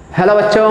Hello बच्चों,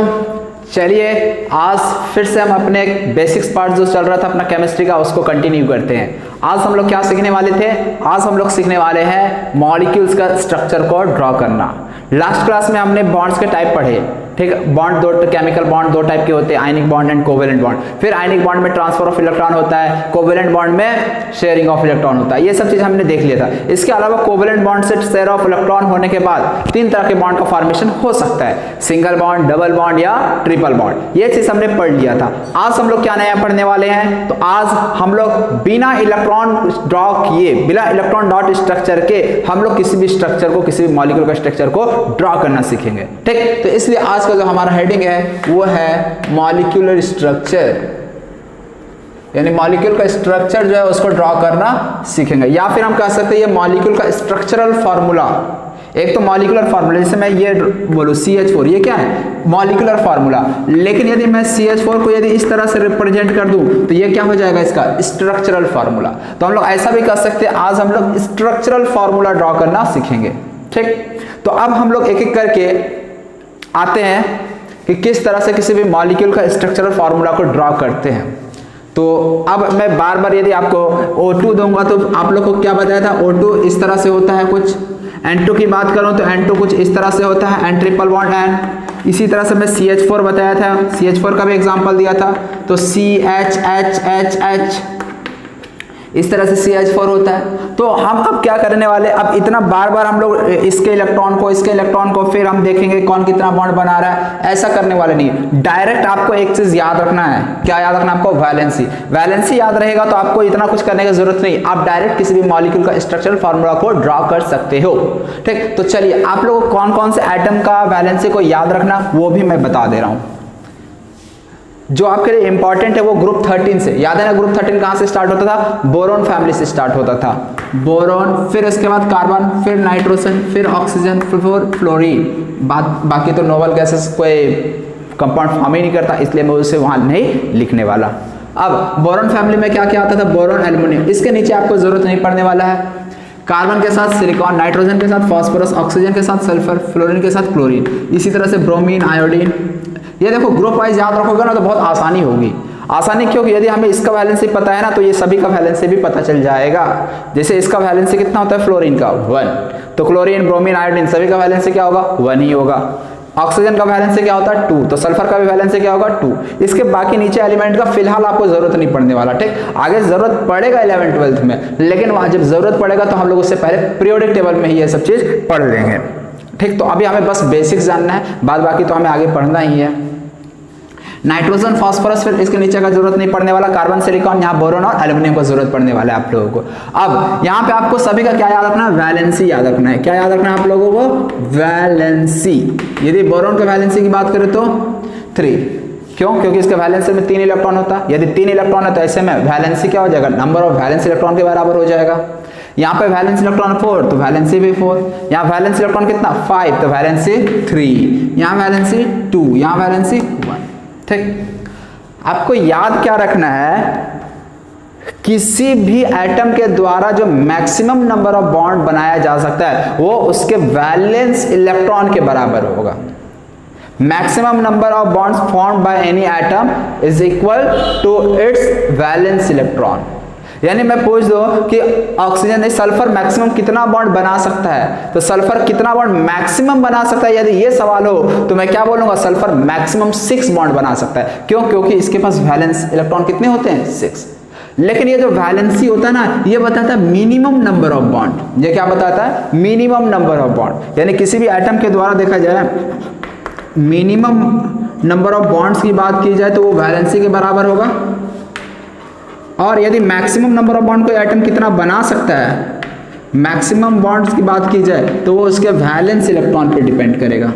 चलिए आज फिर से हम अपने बेसिक्स पार्ट जो चल रहा था अपना केमिस्ट्री का उसको कंटिन्यू करते हैं। आज हम लोग क्या सीखने वाले थे? आज हम लोग सीखने वाले हैं मॉलिक्यूल्स का स्ट्रक्चर को ड्रॉ करना। लास्ट क्लास में हमने बॉन्ड्स के टाइप पढ़े, ठीक है। बॉन्ड दो, केमिकल बॉन्ड दो टाइप के होते हैं, ionic bond and covalent bond. फिर आयनिक बॉन्ड में ट्रांसफर ऑफ इलेक्ट्रॉन होता है, कोवेलेंट बॉन्ड में शेयरिंग ऑफ इलेक्ट्रॉन होता है। ये सब चीज हमने देख लिया था। इसके अलावा कोवेलेंट बॉन्ड से शेयर ऑफ इलेक्ट्रॉन होने के बाद तीन तरह के बॉन्ड का फॉर्मेशन हो सकता है, सिंगल बॉन्ड, डबल बॉन्ड या ट्रिपल बॉन्ड। ये चीज हमने पढ़ लिया था। आज हम लोग क्या नया पढ़ने वाले हैं? तो आज हम लोग बिना इलेक्ट्रॉन ड्रॉ किए, बिना इलेक्ट्रॉन डॉट स्ट्रक्चर के हम लोग किसी भी स्ट्रक्चर को, किसी भी मॉलिक्यूल का स्ट्रक्चर को ड्रॉ करना सीखेंगे, ठीक। तो इसलिए आज का जो हमारा हेडिंग है वो है मॉलिक्यूलर स्ट्रक्चर, यानी मॉलिक्यूल का स्ट्रक्चर जो है उसको ड्रॉ करना सीखेंगे। या फिर हम कह सकते हैं ये मॉलिक्यूल का स्ट्रक्चरल फार्मूला। एक तो मॉलिक्यूलर फार्मूला, जैसे मैं ये बोलूं CH4, ये क्या है? Molecular formula. लेकिन यदि मैं CH4 को यदि इस तरह से रिप्रेजेंट कर दूं तो ये क्या हो जाएगा? इसका स्ट्रक्चरल फार्मूला। तो हम लोग ऐसा भी कर सकते हैं, आज हम लोग स्ट्रक्चरल फार्मूला ड्रॉ करना सीखेंगे, ठीक। तो अब हम लोग एक एक करके आते हैं कि किस तरह से किसी भी मॉलिक्यूल का स्ट्रक्चरल फार्मूला को ड्रॉ करते हैं। तो अब मैं बार बार यदि आपको O2 दूंगा तो आप लोग को क्या बताया था? O2 इस तरह से होता है कुछ। N2 की बात करूं तो N2 कुछ इस तरह से होता है, N ट्रिपल बॉन्ड N। इसी तरह से मैं CH4 बताया था, CH4 का भी एग्जांपल दिया था। तो CH इस तरह से CH4 होता है। तो हम अब क्या करने वाले, अब इतना बार बार हम लोग इसके इलेक्ट्रॉन को फिर हम देखेंगे कौन कितना बॉन्ड बना रहा है, ऐसा करने वाले नहीं। डायरेक्ट आपको एक चीज याद रखना है। क्या याद रखना है आपको? वैलेंसी याद रहेगा तो आपको इतना कुछ करने की जरूरत नहीं। आप डायरेक्ट किसी भी मॉलिक्यूल का स्ट्रक्चरल फार्मूला को ड्रॉ कर सकते हो, ठीक। तो चलिए आप लोगों को कौन कौन से एटम का वैलेंसी को याद रखना वो भी मैं बता दे रहा हूं। जो आपके लिए इंपॉर्टेंट है वो ग्रुप 13 से। याद है ना, ग्रुप 13 कहां से स्टार्ट होता था? बोरोन फैमिली से स्टार्ट होता था। बोरोन, फिर उसके बाद कार्बन, फिर नाइट्रोजन, फिर ऑक्सीजन, फिर फ्लोरीन। बाकी तो नोबल गैसेस कोई कंपाउंड फॉर्म ही नहीं करता, इसलिए मैं उसे वहां नहीं लिखने वाला। अब बोरोन फैमिली में क्या क्या आता था? Boron, aluminium. इसके नीचे आपको जरूरत नहीं पड़ने वाला है। कार्बन के साथ सिलिकॉन, नाइट्रोजन के साथ फास्फोरस, ऑक्सीजन के साथ सल्फर, फ्लोरीन के साथ क्लोरीन। इसी तरह से ब्रोमीन, आयोडीन। ये देखो ग्रुप वाइज याद रखोगे ना तो बहुत आसानी होगी। आसानी क्योंकि यदि हमें इसका वैलेंसी पता है ना तो ये सभी का वैलेंसी भी पता चल जाएगा। जैसे इसका वैलेंसी कितना होता है फ्लोरीन का? 1। तो क्लोरीन, ब्रोमीन, आयोडीन सभी का वैलेंसी क्या होगा? 1 ही होगा। ऑक्सीजन का वैलेंसी क्या होता है? 2। तो सल्फर का भी वैलेंसी क्या होगा? 2। इसके बाकी नीचे एलिमेंट का फिलहाल आपको जरूरत नहीं पड़ने वाला, ठीक। आगे जरूरत पड़ेगा 11th-12th में, लेकिन वहां जब जरूरत पड़ेगा तो हम लोग उससे पहले पीरियोडिक टेबल में ही ये सब चीज पढ़ लेंगे, ठीक। तो अभी हमें बस बेसिक्स जानना है, बाद बाकी तो हमें आगे पढ़ना ही है। नाइट्रोजन, फास्फोरस, फिर इसके नीचे का जरूरत नहीं पड़ने वाला। कार्बन, सिलिकॉन, यहाँ बोरोन और एल्युमिनियम का जरूरत पड़ने वाला है आप लोगों को। अब यहाँ पे आपको सभी का क्या याद रखना है? वैलेंसी याद रखना है। क्या याद रखना है आप लोगों को? वैलेंसी। यदि बोरोन के वैलेंसी की बात करें तो 3। क्यों? क्योंकि इसके वैलेंसी में 3 इलेक्ट्रॉन होता है। यदि 3 इलेक्ट्रॉन है तो ऐसे में वैलेंसी क्या हो जाएगा? नंबर ऑफ वैलेंस इलेक्ट्रॉन के बराबर हो जाएगा। यहाँ पे वैलेंस इलेक्ट्रॉन 4 तो वैलेंसी भी 4। यहाँ वैलेंस इलेक्ट्रॉन कितना? 5 तो वैलेंसी 3। यहाँ वैलेंसी 2, यहाँ वैलेंसी 1, ठीक। आपको याद क्या रखना है? किसी भी एटम के द्वारा जो मैक्सिमम नंबर ऑफ बॉन्ड बनाया जा सकता है वो उसके वैलेंस इलेक्ट्रॉन के बराबर होगा। Maximum number of bonds formed by any atom is equal to its valence electron. यानी मैं पूछ दो कि ऑक्सीजन नहीं, सल्फर मैक्सिमम कितना बॉन्ड बना सकता है, तो सल्फर कितना बॉन्ड मैक्सिमम बना सकता है, यदि ये सवाल हो तो मैं क्या बोलूंगा? सल्फर मैक्सिमम 6 बॉन्ड बना सकता है। क्यों? क्योंकि इसके पास वैलेंस इलेक्ट्रॉन कितने होते हैं? 6। लेकिन ये जो वैलेंसी होता है ना, ये बताता है मिनिमम नंबर ऑफ बॉन्ड। ये क्या बताता है? Minimum number of bond. यानी किसी भी एटम के द्वारा देखा जाए मिनिमम नंबर ऑफ बॉन्ड्स की बात की जाए तो वो वैलेंसी के बराबर होगा। और यदि मैक्सिमम नंबर ऑफ बॉन्ड कोई एटम कितना बना सकता है, मैक्सिमम बॉन्ड्स की बात की जाए तो वो उसके वैलेंस इलेक्ट्रॉन पे डिपेंड करेगा।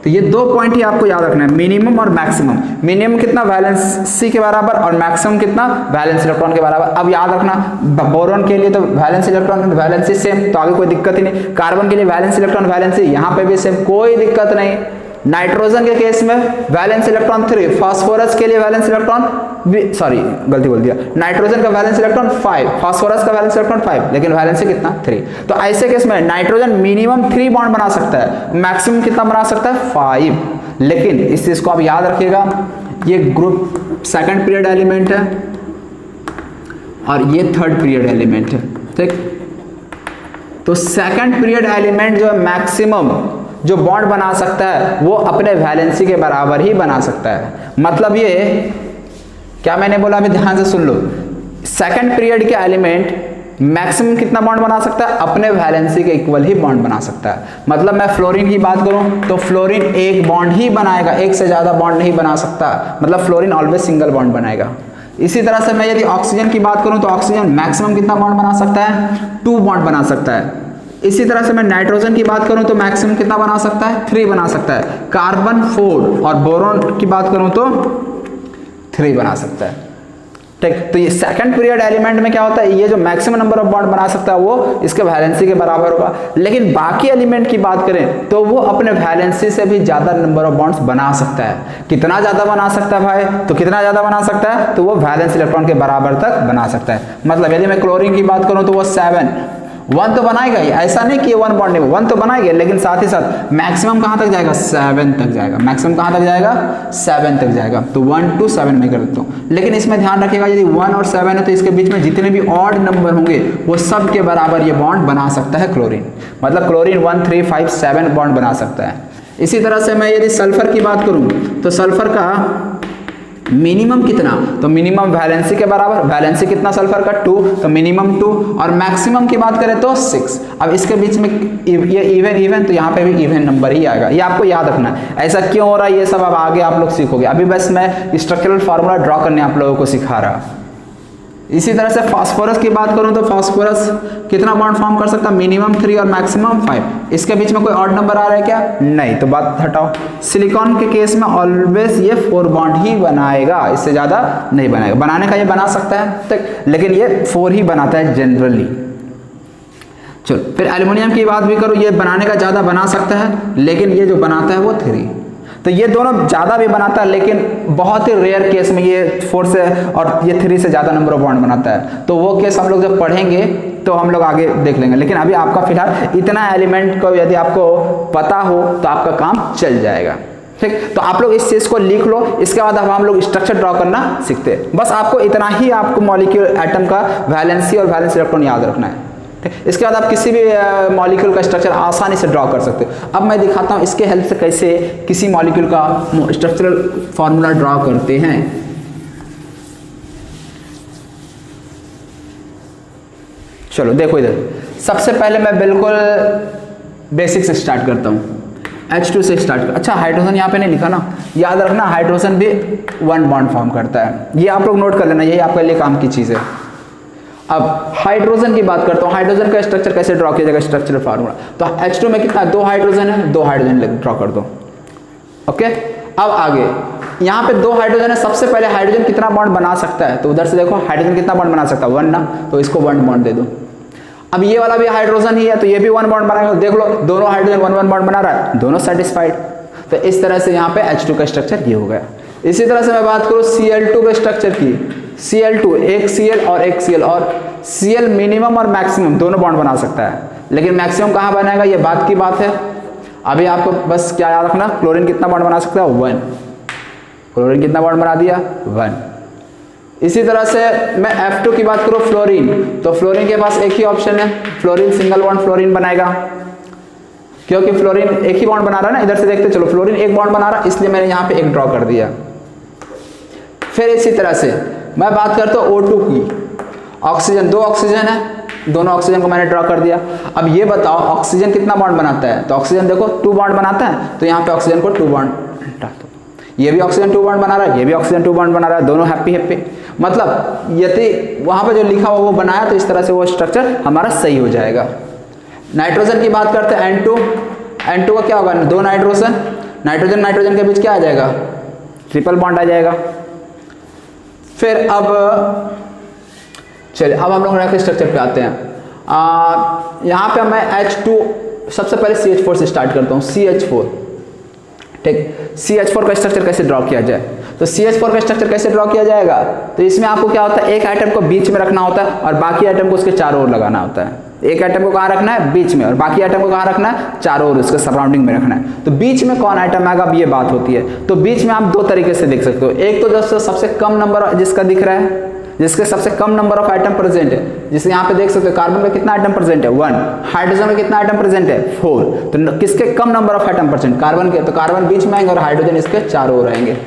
तो ये 2 पॉइंट ही आपको याद रखना है, मिनिमम और मैक्सिमम। मिनिमम कितना? वैलेंसी के बराबर, और मैक्सिमम कितना? वैलेंस इलेक्ट्रॉन के बराबर। अब याद रखना बोरोन के लिए तो वैलेंस इलेक्ट्रॉन वैलेंसी सेम, तो आगे कोई दिक्कत ही नहीं। कार्बन के लिए वैलेंस इलेक्ट्रॉन वैलेंसी यहाँ पे भी सेम, कोई दिक्कत नहीं। नाइट्रोजन के केस में वैलेंस इलेक्ट्रॉन 3, फास्फोरस के लिए वैलेंस इलेक्ट्रॉन, सॉरी गलती बोल दिया, नाइट्रोजन का वैलेंस इलेक्ट्रॉन 5, फास्फोरस का वैलेंस इलेक्ट्रॉन 5, लेकिन वैलेंसी कितना 3। तो ऐसे केस में नाइट्रोजन मिनिमम 3 बॉन्ड बना सकता है, मैक्सिमम कितना बना सकता है 5। लेकिन इस चीज को आप याद रखिएगा, ये ग्रुप सेकंड पीरियड एलिमेंट है और ये थर्ड पीरियड एलिमेंट है, ठीक। तो सेकंड पीरियड एलिमेंट जो मैक्सिमम जो बॉन्ड बना सकता है वो अपने वैलेंसी के बराबर ही बना सकता है। मतलब ये क्या मैंने बोला, अभी ध्यान से सुन लो, सेकंड पीरियड के एलिमेंट मैक्सिमम कितना बॉन्ड बना सकता है, अपने वैलेंसी के इक्वल ही बॉन्ड बना सकता है। मतलब मैं फ्लोरीन की बात करूं तो फ्लोरीन एक बॉन्ड ही बनाएगा, एक से ज्यादा बॉन्ड नहीं बना सकता, मतलब फ्लोरीन ऑलवेज सिंगल बॉन्ड बनाएगा। इसी तरह से मैं यदि ऑक्सीजन की बात करूं तो ऑक्सीजन मैक्सिमम कितना बॉन्ड बना सकता है, 2 बॉन्ड बना सकता है। इसी तरह से मैं नाइट्रोजन की बात करूं तो मैक्सिमम कितना बना सकता है, 3 बना सकता है। कार्बन 4 और बोरॉन की बात करूं तो 3 बना सकता है, ठीक। तो ये सेकंड पीरियड एलिमेंट में क्या होता है, ये जो मैक्सिमम नंबर ऑफ बॉन्ड बना सकता है वो इसके वैलेंसी के बराबर होगा। लेकिन बाकी एलिमेंट की बात करें तो वो अपने वैलेंसी से भी ज्यादा नंबर ऑफ बॉन्ड्स बना सकता है। कितना ज्यादा बना सकता है भाई, तो कितना ज्यादा बना सकता है, तो वो वैलेंस इलेक्ट्रॉन के बराबर तक बना सकता है। मतलब यदि मैं क्लोरीन की बात करूं तो वो 7, 1 तो बनाएगा ही, ऐसा नहीं कि 1 बॉन्ड नहीं, 1 तो बनाएगा, लेकिन साथ ही साथ मैक्सिमम कहां तक जाएगा, 7 तक जाएगा। मैक्सिमम कहां तक जाएगा, 7 तक जाएगा। तो 1 to 7 में कर देता हूं। लेकिन इसमें ध्यान रखिएगा, यदि 1 और 7 है तो इसके बीच में जितने भी ऑड नंबर होंगे वो सब के बराबर ये बॉन्ड बना सकता है क्लोरीन। मतलब क्लोरीन 1, 3, 5, 7 बॉन्ड बना सकता है। इसी तरह से मैं यदि सल्फर की बात करूं तो सल्फर का मिनिमम कितना, तो मिनिमम वैलेंसी के बराबर, वैलेंसी कितना सल्फर का 2, तो मिनिमम 2, और मैक्सिमम की बात करें तो 6। अब इसके बीच में ये इवन तो यहाँ पे भी इवन नंबर ही आएगा, ये आपको याद रखना है। ऐसा क्यों हो रहा है ये सब अब आगे आप लोग सीखोगे, अभी बस मैं स्ट्रक्चरल फार्मूला ड्रॉ करने आप लोगों को सिखा रहा। इसी तरह से फास्फोरस की बात करूं तो फास्फोरस कितना बॉन्ड फॉर्म कर सकता है, मिनिमम 3 और मैक्सिमम 5। इसके बीच में कोई ऑड नंबर आ रहा है क्या, नहीं, तो बात हटाओ। सिलिकॉन के केस में ऑलवेज ये 4 बॉन्ड ही बनाएगा, इससे ज्यादा नहीं बनाएगा। बनाने का ये बना सकता है तक, लेकिन ये 4 ही बनाता है जनरली। चलो फिर एल्युमिनियम की बात भी करो, ये बनाने का ज्यादा बना सकता है, लेकिन ये जो बनाता है वो 3। तो ये दोनों ज्यादा भी बनाता है, लेकिन बहुत ही रेयर केस में ये 4 से और ये 3 से ज्यादा नंबर ऑफ बॉन्ड बनाता है। तो वो केस हम लोग जब पढ़ेंगे तो हम लोग आगे देख लेंगे। लेकिन अभी आपका फिलहाल इतना एलिमेंट को यदि आपको पता हो तो आपका काम चल जाएगा, ठीक। तो आप लोग इस चीज को लिख लो, इसके बाद अब हम लोग स्ट्रक्चर ड्रॉ करना सीखते हैं। बस आपको इतना ही, आपको मॉलिक्यूल एटम का वैलेंसी और वैलेंस इलेक्ट्रॉन याद रखना है। इसके बाद आप किसी भी मॉलिक्यूल का स्ट्रक्चर आसानी से ड्रॉ कर सकते हो। अब मैं दिखाता हूं इसके हेल्प से कैसे किसी मॉलिक्यूल का स्ट्रक्चरल फॉर्मूला ड्रॉ करते हैं। चलो देखो इधर, सबसे पहले मैं बिल्कुल बेसिक से स्टार्ट करता हूं, H2 से स्टार्ट कर। अच्छा हाइड्रोजन यहाँ पे नहीं लिखा ना, याद रखना हाइड्रोजन भी 1 बॉन्ड फॉर्म करता है, ये आप लोग नोट कर लेना, यही आपके लिए काम की चीज है। अब हाइड्रोजन की बात करता हूँ, हाइड्रोजन का स्ट्रक्चर कैसे ड्रॉ किया जाएगा, स्ट्रक्चरल फार्मूला। तो H2 में कितना, 2 हाइड्रोजन है, 2 हाइड्रोजन ड्रॉ कर दो, ओके। अब आगे यहाँ पे 2 हाइड्रोजन है, सबसे पहले हाइड्रोजन कितना बॉन्ड बना सकता है, तो उधर से देखो हाइड्रोजन कितना बॉन्ड बना सकता है, 1 ना, तो इसको 1 बॉन्ड दे दो। अब ये वाला भी हाइड्रोजन ही है तो ये भी 1 बॉन्ड बनाएगा, देख लो दोनों हाइड्रोजन 1 बॉन्ड बना रहा है, दोनों सेटिस्फाइड। तो इस तरह से यहाँ पे H2 का स्ट्रक्चर ये हो गया। इसी तरह से मैं बात करूँ Cl2 के स्ट्रक्चर की, Cl2 एक Cl और एक Cl, और Cl मिनिमम और मैक्सिमम दोनों बॉन्ड बना सकता है, लेकिन मैक्सिमम कहाँ बनाएगा ये बात की बात है। अभी आपको बस क्या याद रखना, क्लोरीन कितना बॉन्ड बना सकता है, 1। क्लोरीन कितना बॉन्ड बना दिया, 1। इसी तरह से मैं F2 की बात करूँ फ्लोरीन, तो फ्लोरीन के पास एक ही ऑप्शन है, फ्लोरीन सिंगल बॉन्ड फ्लोरीन बनाएगा, क्योंकि फ्लोरीन एक ही बॉन्ड बना रहा है ना। इधर से देखते चलो, फ्लोरीन एक बॉन्ड बना रहा है, इसलिए मैंने यहाँ पे एक ड्रॉ कर दिया। फिर इसी तरह से मैं बात करता हूँ O2 की, ऑक्सीजन 2 ऑक्सीजन है, दोनों ऑक्सीजन को मैंने ड्रॉ कर दिया। अब ये बताओ ऑक्सीजन कितना बॉन्ड बनाता है, तो ऑक्सीजन देखो 2 बॉन्ड बनाता है, तो यहाँ पे ऑक्सीजन को 2 बॉन्ड डाल दो। ये भी ऑक्सीजन 2 बॉन्ड बना रहा है, ये भी ऑक्सीजन 2 बॉन्ड बना रहा है, दोनों हैप्पी हैप्पी। मतलब यदि वहां पे जो लिखा हुआ वो बनाया तो इस तरह से वो स्ट्रक्चर हमारा सही हो जाएगा। नाइट्रोजन की बात करते हैं, N2 का क्या होगा, 2 नाइट्रोजन, नाइट्रोजन नाइट्रोजन के बीच क्या आ जाएगा, ट्रिपल बॉन्ड आ जाएगा। फिर अब चलिए अब हम लोग के स्ट्रक्चर पे आते हैं। यहाँ पे मैं H2 सबसे पहले CH4 से स्टार्ट करता हूँ, CH4 ठीक। CH4 का स्ट्रक्चर कैसे ड्रॉ किया जाए, तो CH4 का स्ट्रक्चर कैसे ड्रॉ किया जाएगा, तो इसमें आपको क्या होता है, एक आइटम को बीच में रखना होता है और बाकी आइटम को उसके चारों ओर लगाना होता है। एक आइटम को कहाँ रखना है, बीच में, और बाकी आइटम को कहाँ रखना है, चारों ओर उसके सराउंडिंग में रखना है। तो बीच में कौन आइटम आएगा, अब ये बात होती है। तो बीच में आप दो तरीके से देख सकते हो, एक तो जैसे सबसे कम नंबर जिसका दिख रहा है, जिसके सबसे कम नंबर ऑफ आइटम प्रेजेंट है, जिसे यहाँ पे देख सकते हो कार्बन में कितना आइटम प्रेजेंट है 1, हाइड्रोजन में कितना आइटम प्रेजेंट है 4, तो किसके कम number of item present, carbon के, तो कार्बन बीच में आएंगे और हाइड्रोजन इसके चारों ओर आएंगे,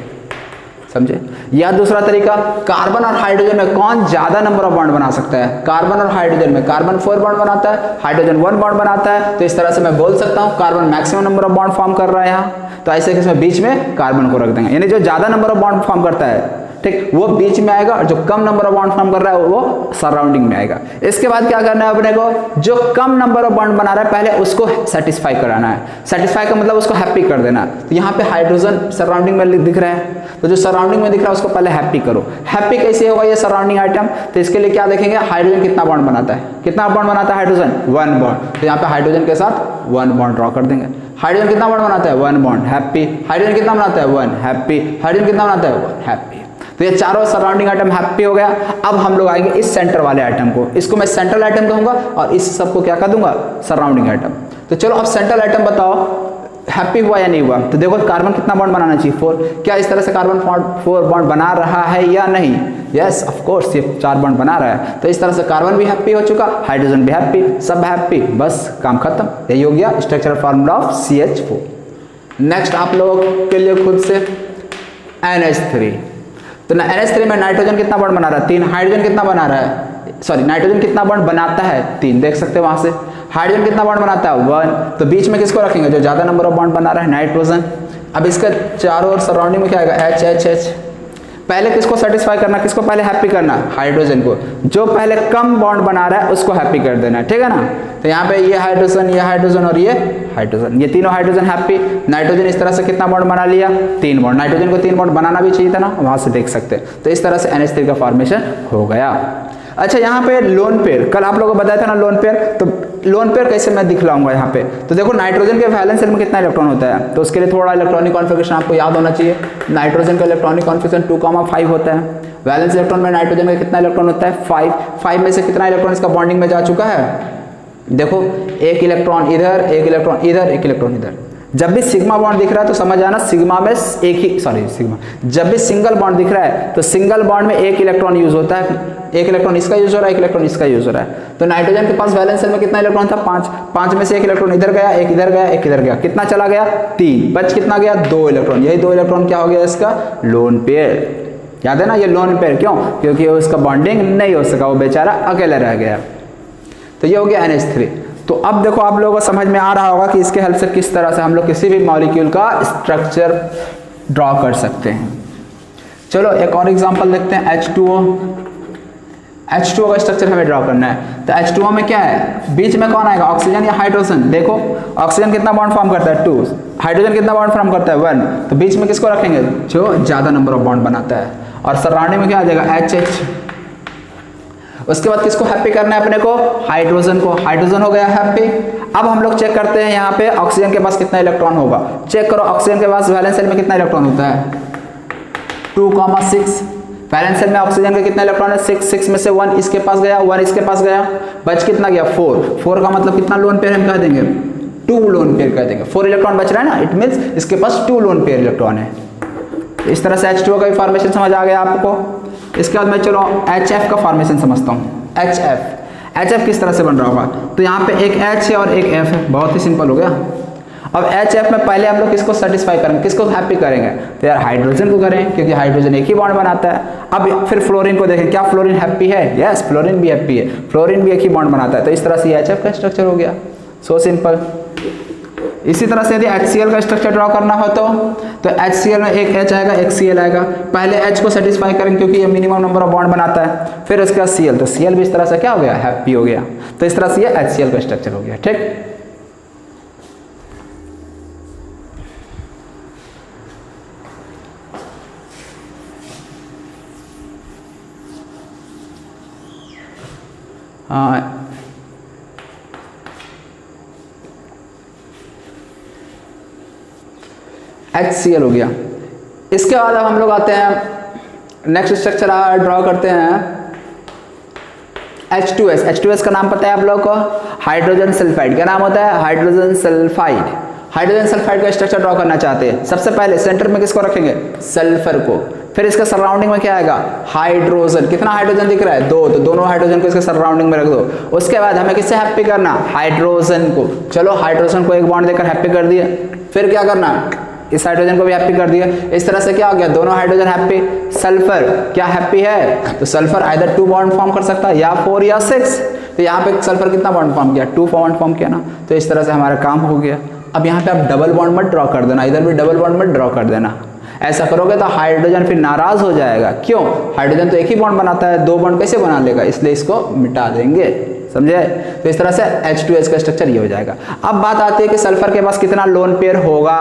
समझे। या दूसरा तरीका, कार्बन और हाइड्रोजन में कौन ज्यादा नंबर ऑफ बॉन्ड बना सकता है, कार्बन और हाइड्रोजन में कार्बन 4 बॉन्ड बनाता है, हाइड्रोजन 1 बॉन्ड बनाता है, तो इस तरह से मैं बोल सकता हूँ carbon maximum number of bond form कर रहा है यहाँ, तो ऐसे केस में बीच में कार्बन को रख देंगे, यानी जो ज्यादा नंबर ऑफ बॉन्ड फॉर्म करता है, ठीक, वो बीच में आएगा, और जो कम नंबर ऑफ बॉन्ड फॉर्म कर रहा है वो सराउंडिंग में आएगा। इसके बाद क्या करना है अपने को, जो कम नंबर ऑफ बॉन्ड बना रहा है पहले उसको सेटिस्फाई कराना है, सेटिस्फाई का मतलब उसको हैप्पी कर देना। तो यहाँ पे हाइड्रोजन सराउंडिंग में दिख रहा है, तो जो सराउंडिंग में दिख रहा है उसको पहले हैप्पी करो। हैप्पी कैसे होगा ये सराउंडिंग आइटम, तो इसके लिए क्या देखेंगे, हाइड्रोजन कितना बॉन्ड बनाता है, कितना बॉन्ड बनाता है हाइड्रोजन 1 बॉन्ड, तो यहाँ पे हाइड्रोजन के साथ 1 बॉन्ड ड्रॉ कर देंगे। हाइड्रोजन कितना बॉन्ड बनाता है 1 बॉन्ड, हैप्पी। हाइड्रोजन कितना बनाता है 1, हैप्पी। हाइड्रोजन कितना बनाता है 1, हैप्पी। तो ये चारों सराउंडिंग आइटम हैप्पी हो गया। अब हम लोग आएंगे इस सेंटर वाले आइटम को, इसको मैं सेंट्रल आइटम कहूंगा और इस सबको क्या कर दूंगा, सराउंडिंग आइटम। तो चलो अब सेंट्रल आइटम बताओ हैप्पी हुआ या नहीं हुआ, तो देखो कार्बन कितना बॉन्ड बनाना चाहिए 4, क्या इस तरह से कार्बन 4 बॉन्ड बना रहा है या नहीं, यस ऑफ कोर्स ये 4 बॉन्ड बना रहा है, तो इस तरह से कार्बन भी हैप्पी हो चुका, हाइड्रोजन भी हैप्पी, सब हैप्पी, बस काम खत्म। यही हो गया structural formula of CH4। Next आप लोगों के लिए खुद से NH3, तो NH3 में नाइट्रोजन कितना बॉन्ड बना रहा है 3, हाइड्रोजन कितना बना रहा है, सॉरी नाइट्रोजन कितना बॉन्ड बनाता है 3, देख सकते हैं वहां से। हाइड्रोजन कितना बॉन्ड बनाता है 1, तो बीच में किसको रखेंगे, जो ज्यादा नंबर ऑफ बॉन्ड बना रहा है नाइट्रोजन। अब इसके चारों ओर सराउंडिंग में क्या आएगा H H H। पहले किसको सेटिस्फाई करना, किसको पहले हैप्पी करना, हाइड्रोजन को, जो पहले कम बॉन्ड बना रहा है उसको हैप्पी कर देना, ठीक है ना। तो यहाँ पे ये हाइड्रोजन और ये हाइड्रोजन, ये तीनों हाइड्रोजन हैप्पी। नाइट्रोजन इस तरह से कितना बॉन्ड बना लिया 3 बॉन्ड, नाइट्रोजन को 3 बॉन्ड बनाना भी चाहिए था ना, वहां से देख सकते हैं। तो इस तरह से NH3 का फॉर्मेशन हो गया। अच्छा यहाँ पे लोन पेयर, कल आप लोगों को बताया था ना लोन पेयर, तो लोन पेयर कैसे मैं दिखलाऊंगा यहाँ पे, तो देखो नाइट्रोजन के वैलेंस शेल में कितना इलेक्ट्रॉन होता है, तो उसके लिए थोड़ा इलेक्ट्रॉनिक कॉन्फ़िगरेशन आपको याद होना चाहिए। नाइट्रोजन का इलेक्ट्रॉनिक कॉन्फ़िगरेशन 2,5 होता है, वैलेंस इलेक्ट्रॉन में नाइट्रोजन में कितना इलेक्ट्रॉन होता है 5 में से कितना इलेक्ट्रॉन इसका बॉन्डिंग में जा चुका है, देखो एक इलेक्ट्रॉन इधर, एक इलेक्ट्रॉन इधर, एक इलेक्ट्रॉन इधर। जब भी सिग्मा बॉन्ड दिख रहा है तो समझ आना सिग्मा में एक ही, सॉरी सिग्मा, जब भी सिंगल बॉन्ड दिख रहा है तो सिंगल बॉन्ड में एक इलेक्ट्रॉन यूज होता है, एक इलेक्ट्रॉन इसका यूज हो रहा है, एक इलेक्ट्रॉन इसका यूज हो रहा है। तो नाइट्रोजन के पास वैलेंस शेल में कितना इलेक्ट्रॉन था 5 में से एक इलेक्ट्रॉन इधर गया, एक इधर गया, एक इधर गया, कितना चला गया 3, बच कितना गया 2 इलेक्ट्रॉन। यही 2 इलेक्ट्रॉन क्या हो गया इसका लोन पेयर, याद है ना ये लोन पेयर, क्यों, क्योंकि उसका बॉन्डिंग नहीं हो सका, वो बेचारा अकेला रह गया। तो ये हो गया NH3। तो अब देखो आप लोगों को समझ में आ रहा होगा कि इसके हेल्प से किस तरह से हम लोग किसी भी मॉलिक्यूल का स्ट्रक्चर ड्रॉ कर सकते हैं। चलो एक और एग्जांपल देखते हैं, H2O का स्ट्रक्चर हमें ड्रॉ करना है। तो H2O में क्या है, बीच में कौन आएगा, ऑक्सीजन या हाइड्रोजन। देखो ऑक्सीजन कितना बॉन्ड फॉर्म करता है 2, हाइड्रोजन कितना बॉन्ड फॉर्म करता है 1, तो बीच में किसको रखेंगे, जो ज्यादा नंबर ऑफ बॉन्ड बनाता है, और सराउंडिंग में क्या आ जाएगा HH। उसके बाद किसको हैप्पी करना है अपने को, हाइड्रोजन को, हाइड्रोजन हो गया हैप्पी। अब हम लोग चेक करते हैं यहाँ पे ऑक्सीजन के पास कितना इलेक्ट्रॉन होगा, चेक करो ऑक्सीजन के पास वैलेंस शेल में कितना इलेक्ट्रॉन होता है 2,6, वैलेंस शेल में ऑक्सीजन का कितना इलेक्ट्रॉन है 6 में से 1 इसके पास गया, 1 इसके पास गया, बच कितना गया 4 का मतलब कितना लोन पेयर हम कह देंगे 2 लोन पेयर कह देंगे, 4 इलेक्ट्रॉन बच रहा है ना, इट मींस इसके पास 2 लोन पेयर इलेक्ट्रॉन है। इस तरह से H2O का भी फॉर्मेशन समझ आ गया आपको। इसके बाद मैं चलो HF का फॉर्मेशन समझता हूँ। HF किस तरह से बन रहा होगा, तो यहाँ पे एक H है और एक F है, बहुत ही सिंपल हो गया। अब HF में पहले हम लोग किसको सेटिस्फाई करेंगे, किसको हैप्पी करेंगे, तो यार हाइड्रोजन को करें क्योंकि हाइड्रोजन एक ही बॉन्ड बनाता है। अब फिर फ्लोरीन को देखें, क्या फ्लोरीन हैप्पी है, यस फ्लोरीन भी हैप्पी है, फ्लोरीन भी एक ही बॉन्ड बनाता है। तो इस तरह से HF का स्ट्रक्चर हो गया, सो सिंपल। इसी तरह से यदि HCl का स्ट्रक्चर ड्रॉ करना हो तो HCl में एक H आएगा, एक Cl आएगा। पहले H को सेटिस्फाई करेंगे क्योंकि ये मिनिमम नंबर ऑफ बॉन्ड बनाता है, फिर उसके बाद Cl, तो Cl भी इस तरह से क्या हो गया, हैप्पी हो गया। तो इस तरह से ये HCl का स्ट्रक्चर हो गया, ठीक। HCl हो गया। इसके बाद अब हम लोग आते हैं नेक्स्ट स्ट्रक्चर ड्रॉ करते हैं H2S। H2S का नाम पता है आप लोग को, हाइड्रोजन सल्फाइड। क्या नाम होता है? Hydrogen sulphide. हाइड्रोजन सल्फाइड का स्ट्रक्चर ड्रॉ करना चाहते हैं। सबसे पहले सेंटर में किसको रखेंगे? सल्फर को। फिर इसके सराउंडिंग में क्या आएगा? हाइड्रोजन। कितना हाइड्रोजन दिख रहा है? 2, तो दोनों हाइड्रोजन को इसके सराउंडिंग में रख दो। उसके बाद हमें किससे हैप्पी करना? हाइड्रोजन को। चलो हाइड्रोजन को एक बॉन्ड देकर हैप्पी कर दिए। फिर क्या करना? इस हाइड्रोजन को भी हैप्पी कर दिया। इस तरह से क्या हो गया? दोनों हाइड्रोजन हैप्पी। सल्फर क्या हैप्पी है? तो सल्फर आइदर 2 बॉन्ड फॉर्म कर सकता है, या 4 या 6। तो यहाँ पे सल्फर कितना बॉन्ड फॉर्म किया? 2 बॉन्ड फॉर्म किया ना। तो इस तरह से हमारा काम हो गया। अब यहाँ पे आप डबल बॉन्ड मत ड्रॉ कर देना, इधर भी डबल बॉन्ड मत ड्रॉ कर देना। ऐसा करोगे तो हाइड्रोजन फिर नाराज हो जाएगा। क्यों? हाइड्रोजन तो एक ही बॉन्ड बनाता है, 2 बॉन्ड कैसे बना लेगा? इसलिए इसको मिटा देंगे। समझे? तो इस तरह से H2S का स्ट्रक्चर ये हो जाएगा। अब बात आती है कि सल्फर के पास कितना लोन पेयर होगा।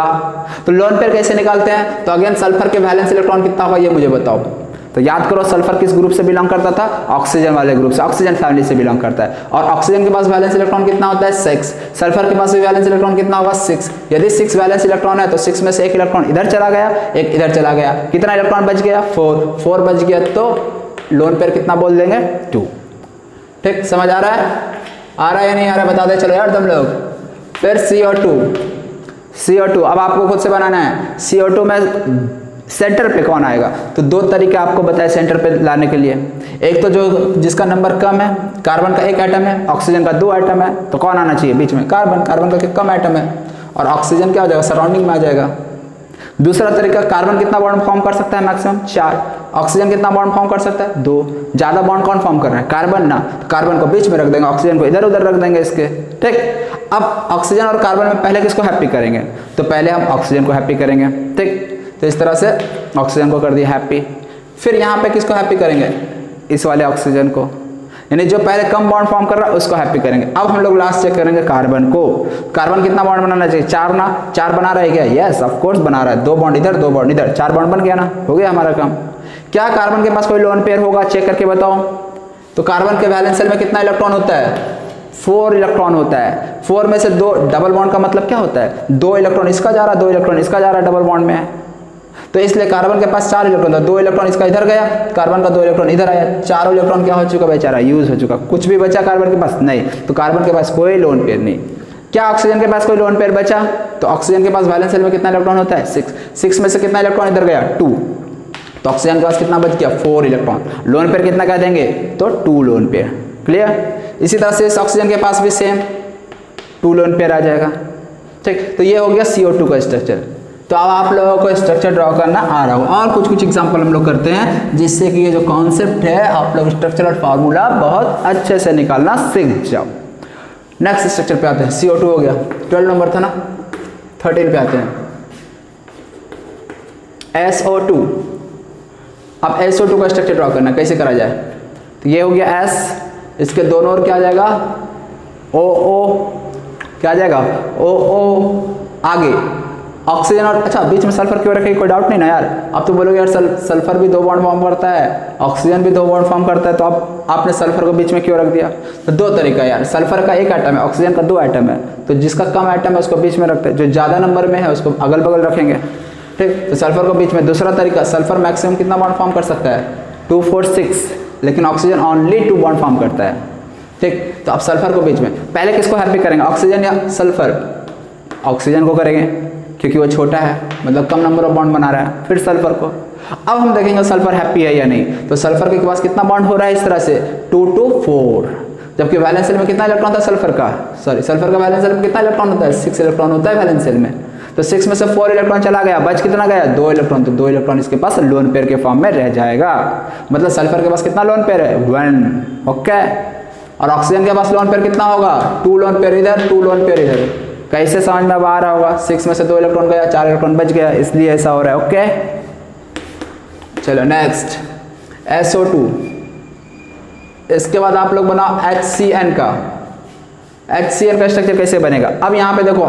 तो लोन पेयर कैसे निकालते हैं? तो अगेन सल्फर के वैलेंस इलेक्ट्रॉन कितना होगा ये मुझे बताओ। तो याद करो सल्फर किस ग्रुप से बिलोंग करता था? ऑक्सीजन वाले ग्रुप से, ऑक्सीजन फैमिली से बिलोंग करता है। और ऑक्सीजन के पास वैलेंस इलेक्ट्रॉन कितना होता है? 6। सल्फर के पास भी वैलेंस इलेक्ट्रॉन कितना होगा? 6। यदि 6 वैलेंस इलेक्ट्रॉन है तो 6 में से एक इलेक्ट्रॉन इधर चला गया, एक इधर चला गया। कितना इलेक्ट्रॉन बच गया? 4 बच गया। तो लोन पेयर कितना बोल देंगे? 2। ठीक, समझ आ रहा है? आ रहा है या नहीं आ रहा है? बता दे चलो यार तुम लोग। फिर CO2। अब आपको खुद से बनाना है। CO2 में सेंटर पे कौन आएगा? तो 2 तरीके आपको बताए सेंटर पे लाने के लिए। एक तो जो जिसका नंबर कम है, कार्बन का 1 एटम है, ऑक्सीजन का 2 एटम है, तो कौन आना चाहिए बीच में? कार्बन। कार्बन का कम एटम है और ऑक्सीजन क्या हो जाएगा? सराउंडिंग में आ जाएगा। दूसरा तरीका, कार्बन कितना बॉन्ड फॉर्म कर सकता है? मैक्सिमम 4। ऑक्सीजन कितना बॉन्ड फॉर्म कर सकता है? 2। ज्यादा बॉन्ड कौन फॉर्म कर रहा है? कार्बन ना। तो कार्बन को बीच में रख देंगे, ऑक्सीजन को इधर उधर रख देंगे इसके। ठीक, अब ऑक्सीजन और कार्बन में पहले किसको हैप्पी करेंगे? तो पहले हम ऑक्सीजन को हैप्पी करेंगे। ठीक, तो इस तरह से ऑक्सीजन को कर दिया हैप्पी। फिर यहाँ पे किसको हैप्पी करेंगे? इस वाले ऑक्सीजन को, यानी जो पहले कम बॉन्ड फॉर्म कर रहा है उसको हैप्पी करेंगे। अब हम लोग लास्ट चेक करेंगे कार्बन को। कार्बन कितना बॉन्ड बनाना चाहिए? 4 ना। 4 बना रहा है क्या? यस ऑफ कोर्स बना रहा है। 2 बॉन्ड इधर, 2 बॉन्ड इधर, 4 बॉन्ड बन गया ना। हो गया हमारा काम। क्या कार्बन के पास कोई लोन पेयर होगा? चेक करके बताओ। तो कार्बन के वैलेंस शेल में कितना इलेक्ट्रॉन होता है? 4 इलेक्ट्रॉन होता है। 4 में से 2, डबल बॉन्ड का मतलब क्या होता है? 2 इलेक्ट्रॉन इसका जा रहा है, 2 इलेक्ट्रॉन इसका जा रहा है, डबल बॉन्ड में है। तो इसलिए कार्बन के पास 4 इलेक्ट्रॉन था, 2 इलेक्ट्रॉन इसका इधर गया, कार्बन का 2 इलेक्ट्रॉन इधर आया, 4 इलेक्ट्रॉन क्या हो चुका बेचारा? यूज हो चुका। कुछ भी बचा कार्बन के पास? नहीं। तो कार्बन के पास कोई लोन पेयर नहीं। क्या ऑक्सीजन के पास कोई लोन पेयर बचा? तो ऑक्सीजन के पास वैलेंस शेल में कितना इलेक्ट्रॉन होता है? 6। 6 में से कितना इलेक्ट्रॉन इधर गया? 2। तो ऑक्सीजन के पास कितना बच गया? 4 इलेक्ट्रॉन। लोन पेयर कितना कह देंगे? तो 2 लोन पेयर। क्लियर? इसी तरह से इस ऑक्सीजन के पास भी सेम 2 लोन पेयर आ जाएगा। ठीक, तो ये हो गया CO2 का स्ट्रक्चर। तो अब आप लोगों को स्ट्रक्चर ड्रॉ करना आ रहा हो। और कुछ एग्जांपल हम लोग करते हैं जिससे कि ये जो कॉन्सेप्ट है आप लोग स्ट्रक्चरल फार्मूला बहुत अच्छे से निकालना सीख जाओ। नेक्स्ट स्ट्रक्चर पे आते हैं। CO2 हो गया, 12 नंबर था ना। 13 पे आते हैं, SO2। अब SO2 का स्ट्रक्चर ड्रॉ करना, कैसे करा जाए? तो ये हो गया S, इसके दोनों ओर क्या आ जाएगा? OO। क्या आ जाएगा? OO। आगे ऑक्सीजन और, अच्छा बीच में सल्फर क्यों रखे? कोई डाउट नहीं ना यार। अब तो बोलोगे यार सल्फर भी 2 बॉन्ड फॉर्म करता है, ऑक्सीजन भी 2 बॉन्ड फॉर्म करता है, तो अब आपने सल्फर को बीच में क्यों रख दिया? तो 2 तरीका यार। सल्फर का 1 एटम है, ऑक्सीजन का 2 एटम है, तो जिसका कम एटम है उसको बीच में रखते हैं, जो ज़्यादा नंबर में है उसको अगल बगल रखेंगे। ठीक, तो सल्फर को बीच में। दूसरा तरीका, सल्फर मैक्सिमम कितना बॉन्ड फॉर्म कर सकता है? 2, 4, 6, लेकिन ऑक्सीजन ओनली 2 बॉन्ड फॉर्म करता है। ठीक, तो अब सल्फर को बीच में। पहले किसको हैप्पी करेंगे? ऑक्सीजन या सल्फर? ऑक्सीजन को करेंगे क्योंकि वो छोटा है, मतलब कम नंबर ऑफ बॉन्ड बना रहा है। फिर सल्फर को। अब हम देखेंगे सल्फर हैप्पी है या नहीं। तो सल्फर के पास कितना बॉन्ड हो रहा है? इस तरह से 2 to 4, जबकि वैलेंस शेल में कितना इलेक्ट्रॉन था सल्फर का? सल्फर का वैलेंस शेल में कितना इलेक्ट्रॉन होता है? 6 इलेक्ट्रॉन होता है वैलेंस शेल में। तो 6 में से 4 इलेक्ट्रॉन चला गया, बच कितना गया? 2 इलेक्ट्रॉन। तो 2 इलेक्ट्रॉन इसके पास लोन पेयर के फॉर्म में रह जाएगा। मतलब सल्फर के पास कितना लोन पेयर है? 1। ओके। और ऑक्सीजन के पास लोन पेयर कितना होगा? 2 लोन पेयर इधर, 2 लोन पेयर इधर। कैसे समझ में आ रहा होगा? 6 में से 2 इलेक्ट्रॉन गया, 4 इलेक्ट्रॉन बच गया, इसलिए ऐसा हो रहा है। ओके, चलो नेक्स्ट SO2। इसके बाद आप लोग बनाओ HCN का। HCN का स्ट्रक्चर कैसे बनेगा? अब यहाँ पे देखो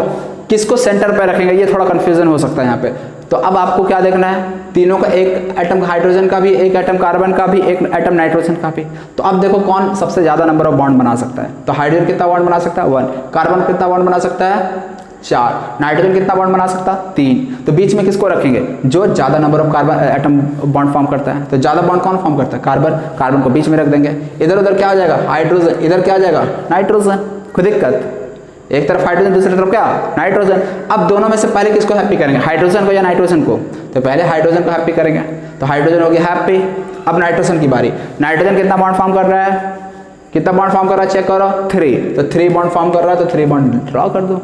किसको सेंटर पे रखेंगे, ये थोड़ा कंफ्यूजन हो सकता है यहाँ पे। तो अब आपको क्या देखना है? तीनों का, एक एटम हाइड्रोजन का भी, एक एटम कार्बन का भी, एक एटम नाइट्रोजन का भी। तो अब देखो कौन सबसे ज्यादा नंबर ऑफ बॉन्ड बना सकता है। तो हाइड्रोजन कितना बॉन्ड बना सकता है? 1। कार्बन कितना बॉन्ड बना सकता है? 4। नाइट्रोजन कितना बॉन्ड बना सकता? 3। तो बीच में किसको रखेंगे? जो ज़्यादा number of carbon atom bond form करता है। तो ज़्यादा बॉन्ड कौन फॉर्म करता है? कार्बन। कार्बन को बीच में रख देंगे। इधर उधर क्या हो जाएगा? हाइड्रोजन। इधर क्या आ जाएगा? नाइट्रोजन। कोई दिक्कत? एक तरफ हाइड्रोजन, दूसरी तरफ क्या? नाइट्रोजन। अब दोनों में से पहले किसको हैप्पी करेंगे? हाइड्रोजन को या नाइट्रोजन को? तो पहले हाइड्रोजन को हैप्पी करेंगे। तो हाइड्रोजन हो गया हैप्पी। अब नाइट्रोजन की बारी। नाइट्रोजन कितना बॉन्ड फॉर्म कर रहा है? कितना बॉन्ड फॉर्म कर रहा है? चेक करो। 3। तो 3 बॉन्ड फॉर्म कर रहा है, तो 3 बॉन्ड ड्रॉ कर दो।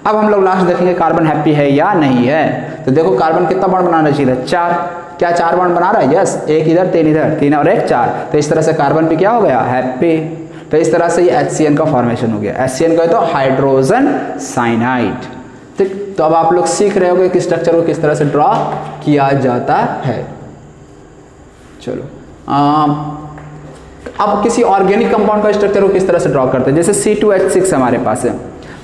अब हम लोग लास्ट देखेंगे कार्बन हैप्पी है या नहीं है। तो देखो कार्बन कितना बॉन्ड बनाना चाहिए? 4। क्या 4 बॉन्ड बना रहा है? यस। एक इधर, 3 इधर, 3 और 1 4। तो इस तरह से कार्बन भी क्या हो गया? हैप्पी। तो इस तरह से ये HCN का फॉर्मेशन हो गया। HCN का तो हाइड्रोजन साइनाइड। ठीक। तो अब आप लोग सीख रहे होंगे कि स्ट्रक्चर को किस तरह से ड्रॉ किया जाता है। चलो अब किसी ऑर्गेनिक कंपाउंड का स्ट्रक्चर को किस तरह से ड्रॉ करते हैं। जैसे C2H6 हमारे पास है,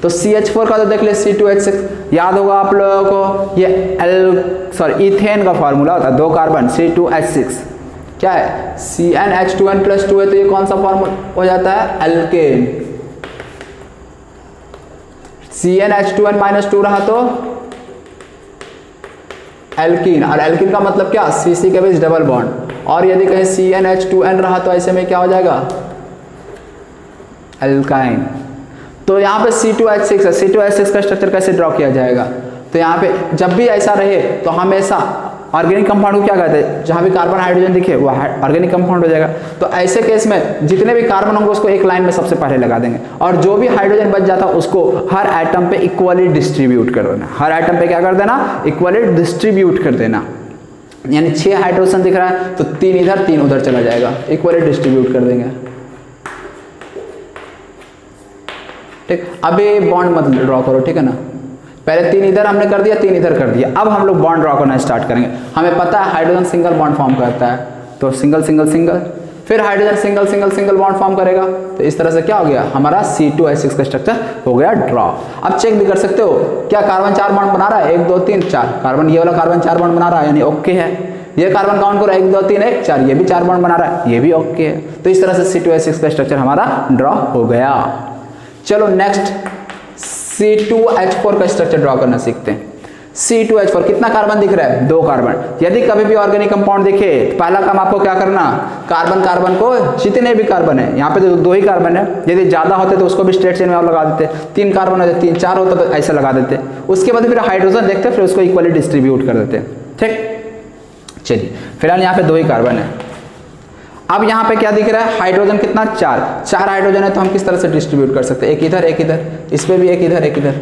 तो CH4 का तो देख ले, C2H6 याद होगा आप लोगों को। ये इथेन का फॉर्मूला होता है, 2 कार्बन C2H6 क्या है? CnH2n+2 है, तो ये कौन सा फॉर्मूला हो जाता है? एल्केन। CnH2n-2 रहा तो एल्कीन। और एल्कीन का मतलब क्या? CC के बीच डबल बॉन्ड। और यदि कहीं CnH2n रहा तो ऐसे में क्या हो जाएगा? एल्काइन। तो यहाँ पे C2H6 है। C2H6 का स्ट्रक्चर कैसे ड्रॉ किया जाएगा? तो यहाँ पे जब भी ऐसा रहे तो हमेशा ऑर्गेनिक कंपाउंड को क्या कहते हैं? जहाँ भी कार्बन हाइड्रोजन दिखे वो ऑर्गेनिक कंपाउंड हो जाएगा। तो ऐसे केस में जितने भी कार्बन होंगे उसको एक लाइन में सबसे पहले लगा देंगे, और जो भी हाइड्रोजन बच जाता है उसको हर एटम पे इक्वली डिस्ट्रीब्यूट कर देना। हर एटम पे क्या कर देना? इक्वली डिस्ट्रीब्यूट कर देना। यानी 6 हाइड्रोजन दिख रहा है तो 3 इधर 3 उधर चला जाएगा, इक्वली डिस्ट्रीब्यूट कर देंगे। ठीक। अभी बॉन्ड मत ड्रॉ करो, ठीक है ना। पहले 3 इधर हमने कर दिया, 3 इधर कर दिया। अब हम लोग बॉन्ड ड्रॉ करना स्टार्ट करेंगे। हमें पता है हाइड्रोजन सिंगल बॉन्ड फॉर्म करता है, तो सिंगल सिंगल सिंगल, फिर hydrogen single single single bond form करेगा। तो इस तरह से क्या हो गया? हमारा C2H6 का स्ट्रक्चर हो गया ड्रॉ। अब चेक भी कर सकते हो, क्या कार्बन 4 बॉन्ड बना रहा है? 1 2 3 4 कार्बन, ये वाला कार्बन 4 बॉन्ड बना रहा है, यानी ओके है। ये कार्बन काउंट करो, 1 2 3 1 4, ये भी 4 बॉन्ड बना रहा है, ये भी ओके है। तो इस तरह से C2H6 का स्ट्रक्चर हमारा ड्रॉ हो गया। चलो नेक्स्ट C2H4 का स्ट्रक्चर ड्रॉ करना सीखते हैं। C2H4 कितना कार्बन दिख रहा है? 2 कार्बन। यदि कभी भी ऑर्गेनिक कंपाउंड दिखे तो पहला काम आपको क्या करना? कार्बन कार्बन को, जितने भी कार्बन है, यहाँ पे तो 2 ही कार्बन है, यदि ज्यादा होते तो उसको भी स्ट्रेट चेन में आप लगा देते। 3 कार्बन होते, 3 4 होता तो ऐसे लगा देते। उसके बाद फिर हाइड्रोजन देखते, फिर उसको इक्वली डिस्ट्रीब्यूट कर देते। ठीक। चलिए फिलहाल यहाँ पे 2 ही कार्बन है। अब यहाँ पे क्या दिख रहा है? हाइड्रोजन कितना? 4 हाइड्रोजन है, तो हम किस तरह से डिस्ट्रीब्यूट कर सकते हैं? एक इधर एक इधर, इस पे भी एक इधर एक इधर,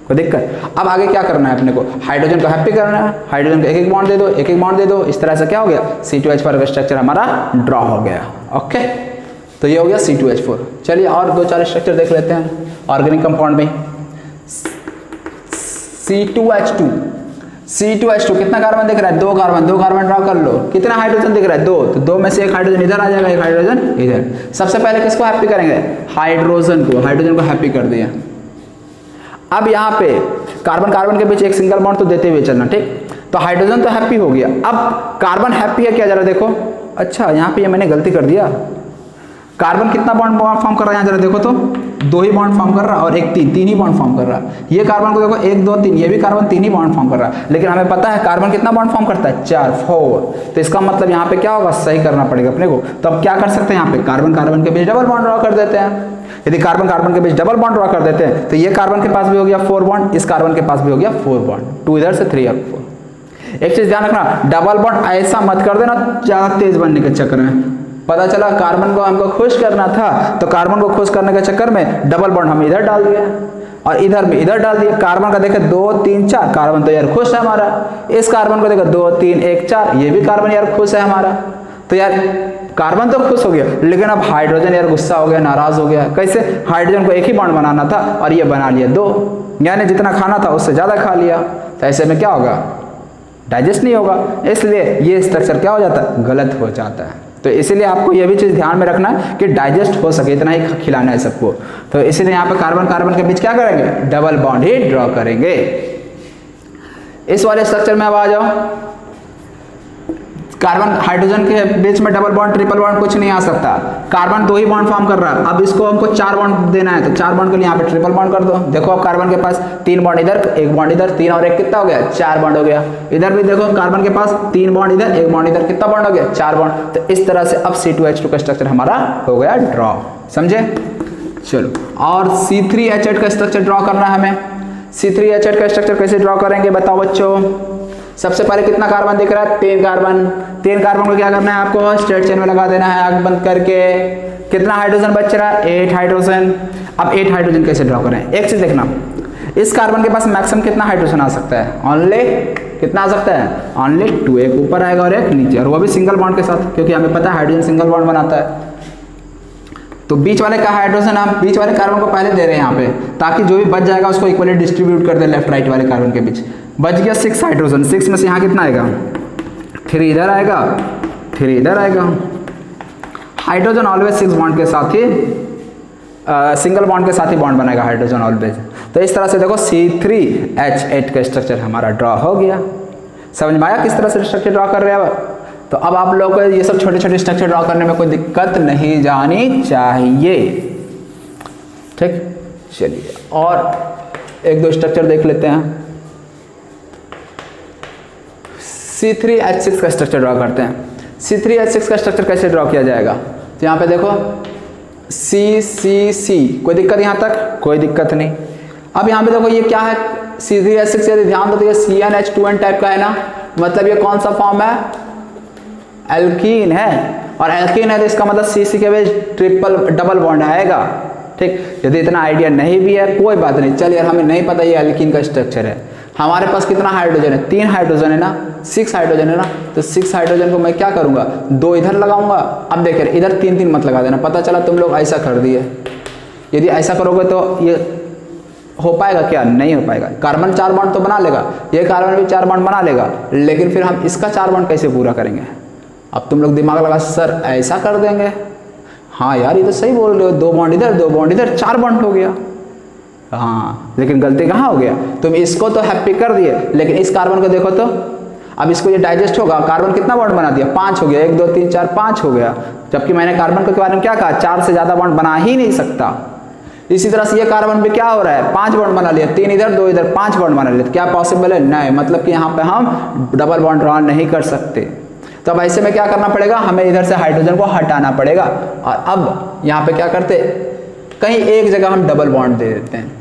कोई दिक्कत? अब आगे क्या करना है अपने को? हाइड्रोजन को हैप्पी करना है, हाइड्रोजन को एक एक बॉन्ड दे दो, एक एक बॉन्ड दे दो। इस तरह से क्या हो गया? C2H4 का स्ट्रक्चर हमारा ड्रॉ हो गया। ओके, तो ये हो गया C2H4। चलिए और 2-4 स्ट्रक्चर देख लेते हैं ऑर्गेनिक कंपाउंड में। C2H2 कितना कार्बन दिख रहा है? 2 कार्बन। 2 कार्बन ड्रॉ कर लो। कितना हाइड्रोजन दिख रहा है? 2। तो 2 में से एक हाइड्रोजन इधर आ जाएगा, एक हाइड्रोजन इधर। सबसे पहले किसको हैप्पी करेंगे? हाइड्रोजन को हैप्पी कर दिया। अब यहाँ पे कार्बन कार्बन के बीच एक सिंगल बॉन्ड तो देते हुए चलना। ठीक। तो हाइड्रोजन तो हैप्पी हो गया। अब कार्बन हैप्पी है क्या? जरा देखो। अच्छा यहाँ पे मैंने गलती कर दिया। कार्बन कितना बॉन्ड फॉर्म कर रहा है? जरा देखो तो 2 ही बॉन्ड फॉर्म कर रहा है, और एक 3 ही बॉन्ड फॉर्म कर रहा है। ये कार्बन को देखो 1 2 3, ये भी कार्बन 3 ही बॉन्ड फॉर्म कर रहा है। लेकिन हमें पता है कार्बन कितना बॉन्ड फॉर्म करता है? 4 तो इसका मतलब यहाँ पे क्या होगा? सही करना पड़ेगा अपने को। तो अब क्या कर सकते हैं? यहाँ पे कार्बन कार्बन के बीच डबल बॉन्ड ड्रॉ कर देते हैं। यदि कार्बन कार्बन के बीच डबल बॉन्ड ड्रॉ कर देते हैं तो ये कार्बन के पास भी हो गया 4 बॉन्ड, इस कार्बन के पास भी हो गया 4 बॉन्ड, 2 इधर से 3 और 4। एक चीज ध्यान रखना, डबल बॉन्ड ऐसा मत कर देना ज्यादा तेज बनने के चक्कर में। पता चला कार्बन को हमको खुश करना था, तो कार्बन को खुश करने के चक्कर में डबल बॉन्ड हम इधर डाल दिया और इधर भी इधर डाल दिया। कार्बन का देखे 2 3 4, कार्बन तो यार खुश है हमारा। इस कार्बन को देखो 2 3 1 4, ये भी कार्बन यार खुश है हमारा। तो यार कार्बन तो खुश हो गया, लेकिन अब हाइड्रोजन यार गुस्सा हो गया, नाराज हो गया। कैसे? हाइड्रोजन को एक ही बॉन्ड बनाना था और ये बना लिया 2, यानी जितना खाना था उससे ज्यादा खा लिया। तो ऐसे में क्या होगा? डाइजेस्ट नहीं होगा। इसलिए ये स्ट्रक्चर क्या हो जाता है? गलत हो जाता है। तो इसीलिए आपको यह भी चीज ध्यान में रखना है कि डाइजेस्ट हो सके, इतना ही खिलाना है सबको। तो इसीलिए यहाँ पे कार्बन कार्बन के बीच क्या करेंगे? डबल बॉन्ड ही ड्रॉ करेंगे। इस वाले स्ट्रक्चर में अब आ जाओ। कार्बन हाइड्रोजन के बीच में डबल बॉन्ड ट्रिपल बॉन्ड कुछ नहीं आ सकता। कार्बन 2 ही बॉन्ड फॉर्म कर रहा है, अब इसको हमको 4 बॉन्ड देना है, तो 4 बॉन्ड के लिए यहाँ पे ट्रिपल बॉन्ड कर दो। देखो अब कार्बन के पास 3 बॉन्ड इधर, 1 बॉन्ड इधर, 3 और 1 कितना हो गया, 4 बॉन्ड हो गया। इधर भी देखो कार्बन के पास 3 बॉन्ड इधर, 1 बॉन्ड इधर, कितना बॉन्ड हो गया, 4 बॉन्ड। तो इस तरह से अब C2H2 का स्ट्रक्चर हमारा हो गया ड्रॉ, समझे। चलो और C3H8 का स्ट्रक्चर ड्रॉ करना है हमें। C3H8 का स्ट्रक्चर कैसे ड्रॉ करेंगे बताओ बच्चों। सबसे पहले कितना कार्बन दिख रहा है, 3 कार्बन। 3 कार्बन को क्या करना है आपको, स्ट्रेट चेन में लगा देना है आग बंद करके। कितना हाइड्रोजन बच रहा है, 8 हाइड्रोजन। अब 8 हाइड्रोजन कैसे ड्रॉ करें, एक चीज देखना, इस कार्बन के पास मैक्सिमम कितना हाइड्रोजन आ सकता है, ओनली कितना आ सकता है, ओनली 2। एक ऊपर आएगा और एक नीचे, और वो भी सिंगल बॉन्ड के साथ, क्योंकि हमें पता है हाइड्रोजन सिंगल बॉन्ड बनाता है। तो बीच वाले का हाइड्रोजन हम बीच वाले कार्बन को पहले दे रहे हैं यहाँ पे, ताकि जो भी बच जाएगा उसको इक्वली डिस्ट्रीब्यूट कर दे लेफ्ट राइट वाले कार्बन के बीच। बच गया 6 हाइड्रोजन, 6 में से यहाँ कितना आएगा, 3 इधर आएगा, 3 इधर आएगा। हाइड्रोजन ऑलवेज 6 बॉन्ड के साथ ही सिंगल बॉन्ड के साथ ही बॉन्ड बनाएगा हाइड्रोजन ऑलवेज। तो इस तरह से देखो C3H8 का स्ट्रक्चर हमारा ड्रॉ हो गया। समझ में आया किस तरह से स्ट्रक्चर ड्रॉ कर रहे हैं अब। तो अब आप लोगों को ये सब छोटे छोटे स्ट्रक्चर ड्रॉ करने में कोई दिक्कत नहीं जानी चाहिए, ठीक। चलिए और 1-2 स्ट्रक्चर देख लेते हैं। C3H6 का स्ट्रक्चर ड्रॉ करते हैं। C3H6 का स्ट्रक्चर कैसे ड्रॉ किया जाएगा, तो यहाँ पे देखो CCC, कोई दिक्कत यहाँ तक, कोई दिक्कत नहीं। अब यहाँ पे देखो ये क्या है, C3H6, यदि ध्यान दो तो ये CnH2n टाइप का है ना, मतलब ये कौन सा फॉर्म है, एल्कीन है। और एल्कीन है तो इसका मतलब CC के बीच डबल बॉन्ड आएगा, ठीक। यदि इतना आइडिया नहीं भी है कोई बात नहीं, चल यार हमें नहीं पता ये एल्कीन का स्ट्रक्चर है। हमारे पास कितना हाइड्रोजन है, 3 हाइड्रोजन है ना, 6 हाइड्रोजन है ना, तो 6 हाइड्रोजन को मैं क्या करूंगा, 2 इधर लगाऊंगा। अब देख रहे इधर 3-3 मत लगा देना, पता चला तुम लोग ऐसा कर दिए। यदि ऐसा करोगे तो ये हो पाएगा क्या, नहीं हो पाएगा। कार्बन 4 बॉन्ड तो बना लेगा, ये कार्बन भी 4 बॉन्ड बना लेगा, लेकिन फिर हम इसका 4 बॉन्ड कैसे पूरा करेंगे। अब तुम लोग दिमाग लगा, सर ऐसा कर देंगे, हाँ यार ये तो सही बोल रहे हो, 2 बॉन्ड इधर 2 बॉन्ड इधर, 4 बॉन्ड हो गया। हाँ लेकिन गलती कहाँ हो गया, तुम इसको तो हैप्पी कर दिए, लेकिन इस कार्बन को देखो तो, अब इसको ये डाइजेस्ट होगा, कार्बन कितना बॉन्ड बना दिया, 5 हो गया, 1 2 3 4 5 हो गया। जबकि मैंने कार्बन के बारे में क्या कहा, 4 से ज्यादा बॉन्ड बना ही नहीं सकता। इसी तरह से ये कार्बन भी क्या हो रहा है, 5 बॉन्ड बना लिया, 3 इधर 2 इधर, 5 बॉन्ड बना लिया। क्या पॉसिबल है, नहीं, मतलब कि यहाँ पे हम डबल बॉन्ड ड्रॉ नहीं कर सकते। तो अब ऐसे में क्या करना पड़ेगा, हमें इधर से हाइड्रोजन को हटाना पड़ेगा। और अब यहाँ पे क्या करते, कहीं एक जगह हम डबल बॉन्ड दे देते हैं,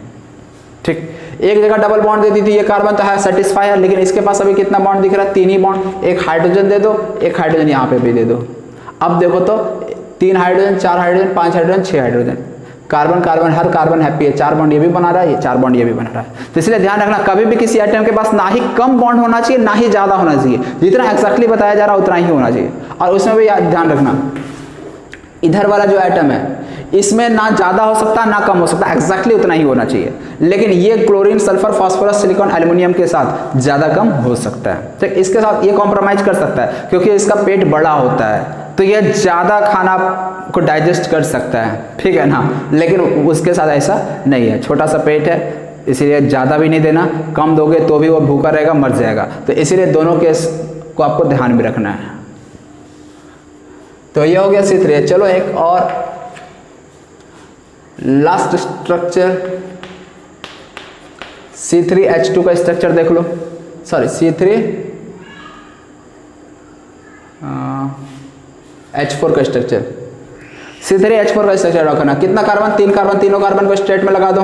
ठीक। एक जगह डबल बॉन्ड दे दी थी, ये कार्बन तो है सेटिस्फाई है, लेकिन इसके पास अभी कितना बॉन्ड दिख रहा है, 3 ही बॉन्ड। एक हाइड्रोजन दे दो, एक हाइड्रोजन यहाँ पे भी दे दो। अब देखो तो 3 hydrogen, 4 hydrogen, 5 hydrogen, 6 hydrogen. Carbon carbon, हर कार्बन हैप्पी है, 4 बॉन्ड ये भी बना रहा है, ये 4 बॉन्ड ये भी बना रहा है। तो इसलिए ध्यान रखना, कभी भी किसी एटम के पास ना ही कम बॉन्ड होना चाहिए ना ही ज्यादा होना चाहिए, जितना एक्जैक्टली बताया जा रहा है उतना ही होना चाहिए। और उसमें भी ध्यान रखना, इधर वाला जो एटम है इसमें ना ज्यादा हो सकता ना कम हो सकता, एक्जैक्टली उतना ही होना चाहिए। लेकिन ये chlorine sulphur phosphorus silicon aluminium के साथ ज्यादा कम हो सकता है, ठीक। इसके साथ ये कॉम्प्रोमाइज कर सकता है क्योंकि इसका पेट बड़ा होता है, तो ये ज्यादा खाना को डाइजेस्ट कर सकता है, ठीक है ना। लेकिन उसके साथ ऐसा नहीं है, छोटा सा पेट है, इसीलिए ज्यादा भी नहीं देना, कम दोगे तो भी वो भूखा रहेगा, मर जाएगा। तो इसीलिए दोनों केस को आपको ध्यान में रखना है। तो ये हो गया C3। चलो एक और लास्ट स्ट्रक्चर C3H2 का स्ट्रक्चर देख लो, सॉरी C3H4 का स्ट्रक्चर। C3H4 का स्ट्रक्चर रखना, कितना कार्बन, 3 कार्बन, तीनों कार्बन को स्ट्रेट में लगा दो।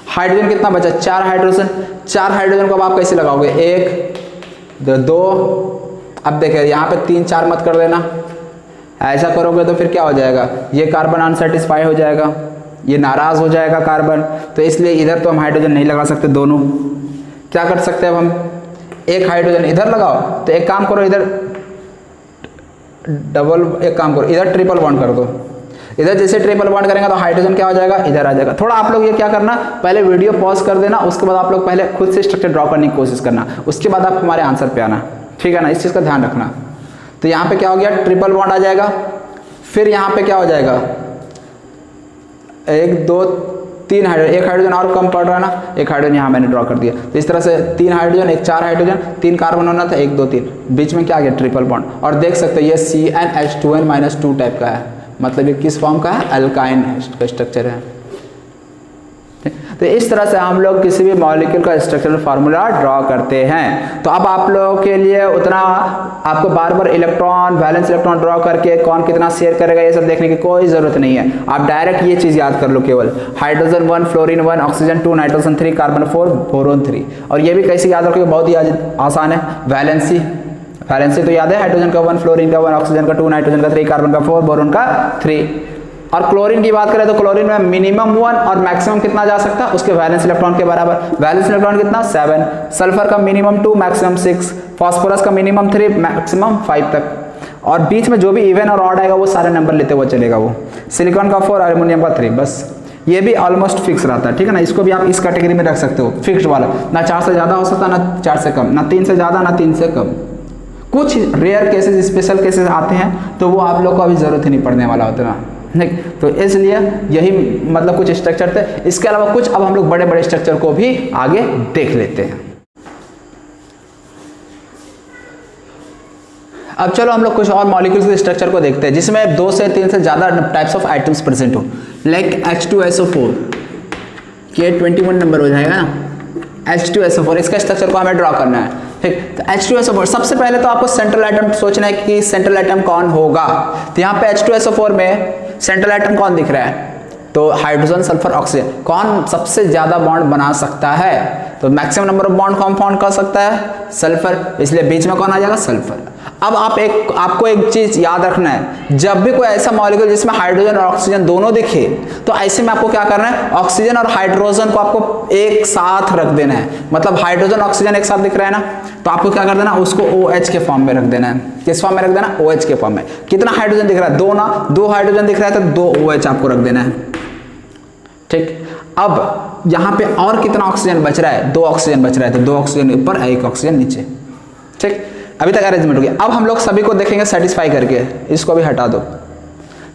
हाइड्रोजन कितना बचा, 4 हाइड्रोजन। 4 हाइड्रोजन को अब आप कैसे लगाओगे, 1 2। अब देखिए यहाँ पे 3 4 मत कर देना, ऐसा करोगे तो फिर क्या हो जाएगा, ये कार्बन अनसेटिस्फाई हो जाएगा, ये नाराज हो जाएगा कार्बन। तो इसलिए इधर तो हम हाइड्रोजन नहीं लगा सकते, दोनों क्या कर सकते हैं अब हम, एक हाइड्रोजन इधर लगाओ, तो एक काम करो इधर डबल, एक काम करो इधर ट्रिपल बॉन्ड कर दो। इधर जैसे ट्रिपल बॉन्ड करेंगे तो हाइड्रोजन क्या हो जाएगा, इधर आ जाएगा। थोड़ा आप लोग ये क्या करना, पहले वीडियो पॉज कर देना, उसके बाद आप लोग पहले खुद से स्ट्रक्चर ड्रॉ करने की कोशिश करना, उसके बाद आप हमारे आंसर पे आना, ठीक है ना। इस चीज़ का ध्यान रखना। तो यहाँ पे क्या हो गया, ट्रिपल बॉन्ड आ जाएगा। फिर यहाँ पे क्या हो जाएगा, 1 2 3 हाइड्रोजन, एक हाइड्रोजन और कम पड़ रहा है ना, एक हाइड्रोजन यहाँ मैंने ड्रॉ कर दिया। तो इस तरह से 3 हाइड्रोजन, एक 4 हाइड्रोजन, 3 कार्बन होना था, 1 2 3, बीच में क्या आ गया ट्रिपल बॉन्ड। और देख सकते हैं ये CnH2n-2 टाइप का है, मतलब ये किस फॉर्म का है, अल्काइन का स्ट्रक्चर है। तो इस तरह से हम लोग किसी भी मॉलिक्यूल का स्ट्रक्चरल फार्मूला ड्रॉ करते हैं। तो अब आप लोगों के लिए उतना आपको बार बार इलेक्ट्रॉन, वैलेंस इलेक्ट्रॉन ड्रॉ करके कौन कितना शेयर करेगा ये सब देखने की कोई जरूरत नहीं है। आप डायरेक्ट ये चीज याद कर लो, केवल hydrogen 1, fluorine 1, oxygen 2, nitrogen 3, carbon 4, boron 3। और ये भी कैसे याद रखोगे, बहुत ही आसान है, वैलेंसी तो याद है, हाइड्रोजन का 1, फ्लोरीन का 1, ऑक्सीजन का 2, नाइट्रोजन का 3, कार्बन का 4, बोरोन का 3। और क्लोरीन की बात करें तो क्लोरीन में मिनिमम 1 और मैक्सिमम कितना जा सकता है, उसके वैलेंस इलेक्ट्रॉन के बराबर। वैलेंस इलेक्ट्रॉन कितना, 7। सल्फर का मिनिमम 2, मैक्सिमम 6। फास्फोरस का मिनिमम 3, मैक्सिमम 5 तक। और बीच में जो भी इवन और ऑड आएगा वो सारे नंबर लेते हुए चलेगा वो। सिलिकॉन का 4, एल्युमिनियम का 3, बस ये भी ऑलमोस्ट फिक्स रहता है, ठीक है ना। इसको भी आप इस कैटेगरी में रख सकते हो, फिक्स्ड वाला, ना 4 से ज्यादा हो सकता, ना 4 से कम, ना 3 से ज्यादा, ना 3 से कम। कुछ रेयर केसेस, स्पेशल केसेस आते हैं तो वो आप लोग को अभी जरूरत ही नहीं पड़ने वाला होता ना, नहीं। तो इसलिए यही मतलब कुछ स्ट्रक्चर थे। इसके अलावा कुछ अब हम लोग बड़े बड़े स्ट्रक्चर को भी आगे देख लेते हैं। अब चलो हम लोग कुछ और मॉलिक्यूल्स के स्ट्रक्चर को देखते हैं जिसमें 2 से 3 से ज्यादा टाइप्स ऑफ आइटम्स प्रेजेंट हो, लाइक H2SO4, ये 21 नंबर हो जाएगा ना, H2SO4, इसका स्ट्रक्चर को हमें ड्रॉ करना है, ठीक। तो H2SO4 सबसे पहले तो आपको सेंट्रल एटम सोचना है कि सेंट्रल एटम कौन होगा। तो यहाँ पे H2SO4 में सेंट्रल एटम कौन दिख रहा है, तो हाइड्रोजन, सल्फर, ऑक्सीजन। कौन सबसे ज्यादा बॉन्ड बना सकता है, तो मैक्सिमम नंबर ऑफ बॉन्ड कौन फाउंड कर सकता है, सल्फर, इसलिए बीच में कौन आ जाएगा, सल्फर। अब आपको एक चीज याद रखना है, जब भी कोई ऐसा मॉलिक्यूल जिसमें हाइड्रोजन और ऑक्सीजन दोनों दिखे तो ऐसे में आपको क्या करना है, ऑक्सीजन और हाइड्रोजन को आपको एक साथ रख देना है। मतलब हाइड्रोजन ऑक्सीजन एक साथ दिख रहा है ना, तो आपको क्या कर देना, उसको OH के फॉर्म में रख देना है। किस फॉर्म में रख देना, OH के फॉर्म में। कितना हाइड्रोजन दिख रहा है, 2 ना, 2 हाइड्रोजन दिख रहा है तो 2 OH आपको रख देना है, ठीक। अब यहाँ पे और कितना ऑक्सीजन बच रहा है, 2 ऑक्सीजन बच रहा है, तो 2 ऑक्सीजन ऊपर, 1 ऑक्सीजन नीचे, ठीक। अभी तक अरेंजमेंट हो गया। अब हम लोग सभी को देखेंगे सेटिस्फाई करके, इसको भी हटा दो।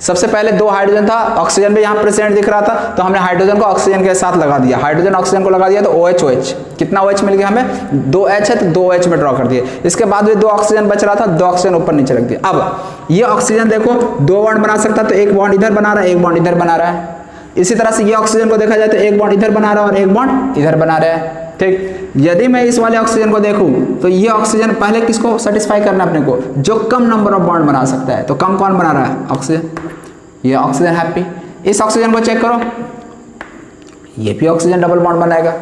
सबसे पहले 2 हाइड्रोजन था, ऑक्सीजन भी यहाँ प्रेजेंट दिख रहा था, तो हमने हाइड्रोजन को ऑक्सीजन के साथ लगा दिया, हाइड्रोजन ऑक्सीजन को लगा दिया तो OH, कितना OH मिल गया हमें, 2H है तो 2H में ड्रॉ कर दिए। इसके बाद भी 2 ऑक्सीजन बच रहा था, 2 ऑक्सीजन ऊपर नीचे रख दिया। अब ये ऑक्सीजन देखो 2 बॉन्ड बना सकता, तो 1 बॉन्ड इधर बना रहा है, 1 बॉन्ड इधर बना रहा है। इसी तरह से ये ऑक्सीजन को देखा जाए तो 1 बॉन्ड इधर बना रहा है और 1 बॉन्ड इधर बना रहा है, ठीक। यदि मैं इस वाले ऑक्सीजन को देखूं तो ये ऑक्सीजन पहले किसको सेटिस्फाई करना अपने को, जो कम नंबर ऑफ बॉन्ड बना सकता है। तो कम कौन बना रहा है, ऑक्सीजन, ये ऑक्सीजन हैप्पी। इस ऑक्सीजन को चेक करो, ये भी ऑक्सीजन डबल बॉन्ड बनाएगा।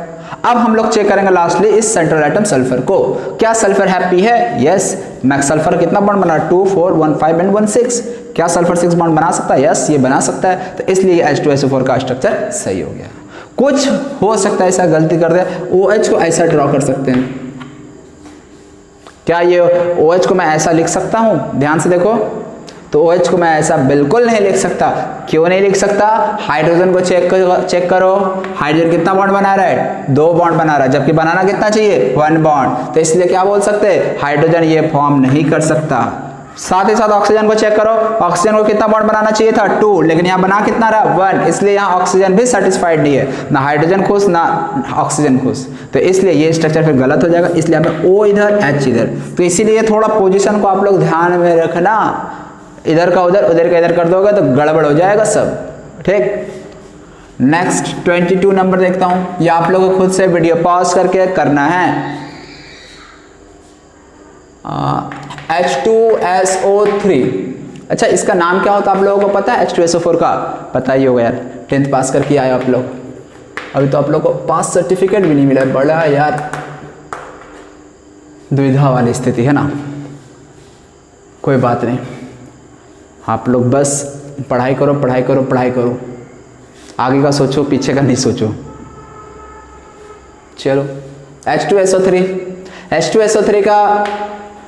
अब हम लोग चेक करेंगे लास्टली इस सेंट्रल एटम सल्फर को, क्या सल्फर हैप्पी है, यस। मैक्स सल्फर कितना बॉन्ड बना, 2 4 1 5 एंड 1 6। क्या सल्फर 6 बॉन्ड बना सकता है, यस, ये बना सकता है। तो इसलिए H2SO4 का स्ट्रक्चर सही हो गया। कुछ हो सकता है ऐसा गलती कर दे, OH को ऐसा ड्रॉ कर सकते हैं। क्या ये OH को मैं ऐसा लिख सकता हूं, ध्यान से देखो, तो OH को मैं ऐसा बिल्कुल नहीं लिख सकता। क्यों नहीं लिख सकता, हाइड्रोजन को चेक करो, हाइड्रोजन कितना बॉन्ड बना रहा है, 2 बॉन्ड बना रहा है, जबकि बनाना कितना चाहिए, 1 बॉन्ड। तो इसलिए क्या बोल सकते हैं, हाइड्रोजन ये फॉर्म नहीं कर सकता। साथ ही साथ ऑक्सीजन को चेक करो, ऑक्सीजन को कितना बॉन्ड बनाना चाहिए था, 2, लेकिन यहाँ बना कितना रहा, 1, इसलिए यहाँ ऑक्सीजन भी सेटिस्फाइड नहीं है, ना हाइड्रोजन खुश ना ऑक्सीजन खुश। तो इसलिए ये स्ट्रक्चर फिर गलत हो जाएगा, इसलिए हमें O इधर, H इधर। तो इसीलिए थोड़ा पोजीशन को आप लोग ध्यान में रखना, इधर का उधर, उधर का इधर कर दोगे तो गड़बड़ हो जाएगा सब, ठीक। नेक्स्ट 22 नंबर देखता हूं, ये आप लोगों को खुद से वीडियो पॉज करके करना है। H2SO3, अच्छा इसका नाम क्या होता है आप लोगों को पता है, H2SO4 का पता ही होगा यार, 10th पास करके आए आप लोग। अभी तो आप लोग को पास सर्टिफिकेट भी नहीं मिला, बड़ा यार दुविधा वाली स्थिति है ना। कोई बात नहीं, आप लोग बस पढ़ाई करो, पढ़ाई करो, पढ़ाई करो, आगे का सोचो, पीछे का नहीं सोचो। चलो H2SO3 का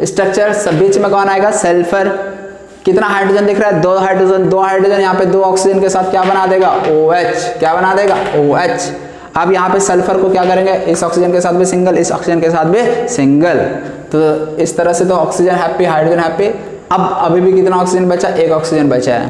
स्ट्रक्चर, सब बीच में कौन आएगा, सल्फर। कितना हाइड्रोजन दिख रहा है, 2 हाइड्रोजन, यहाँ पे 2 ऑक्सीजन के साथ क्या बना देगा, OH, क्या बना देगा, OH। अब यहाँ पे सल्फर को क्या करेंगे, इस ऑक्सीजन के साथ भी सिंगल, इस ऑक्सीजन के साथ भी सिंगल। तो इस तरह से तो ऑक्सीजन हैप्पी, हाइड्रोजन हैप्पी। अब अभी भी कितना ऑक्सीजन बचा, 1 ऑक्सीजन बचा है।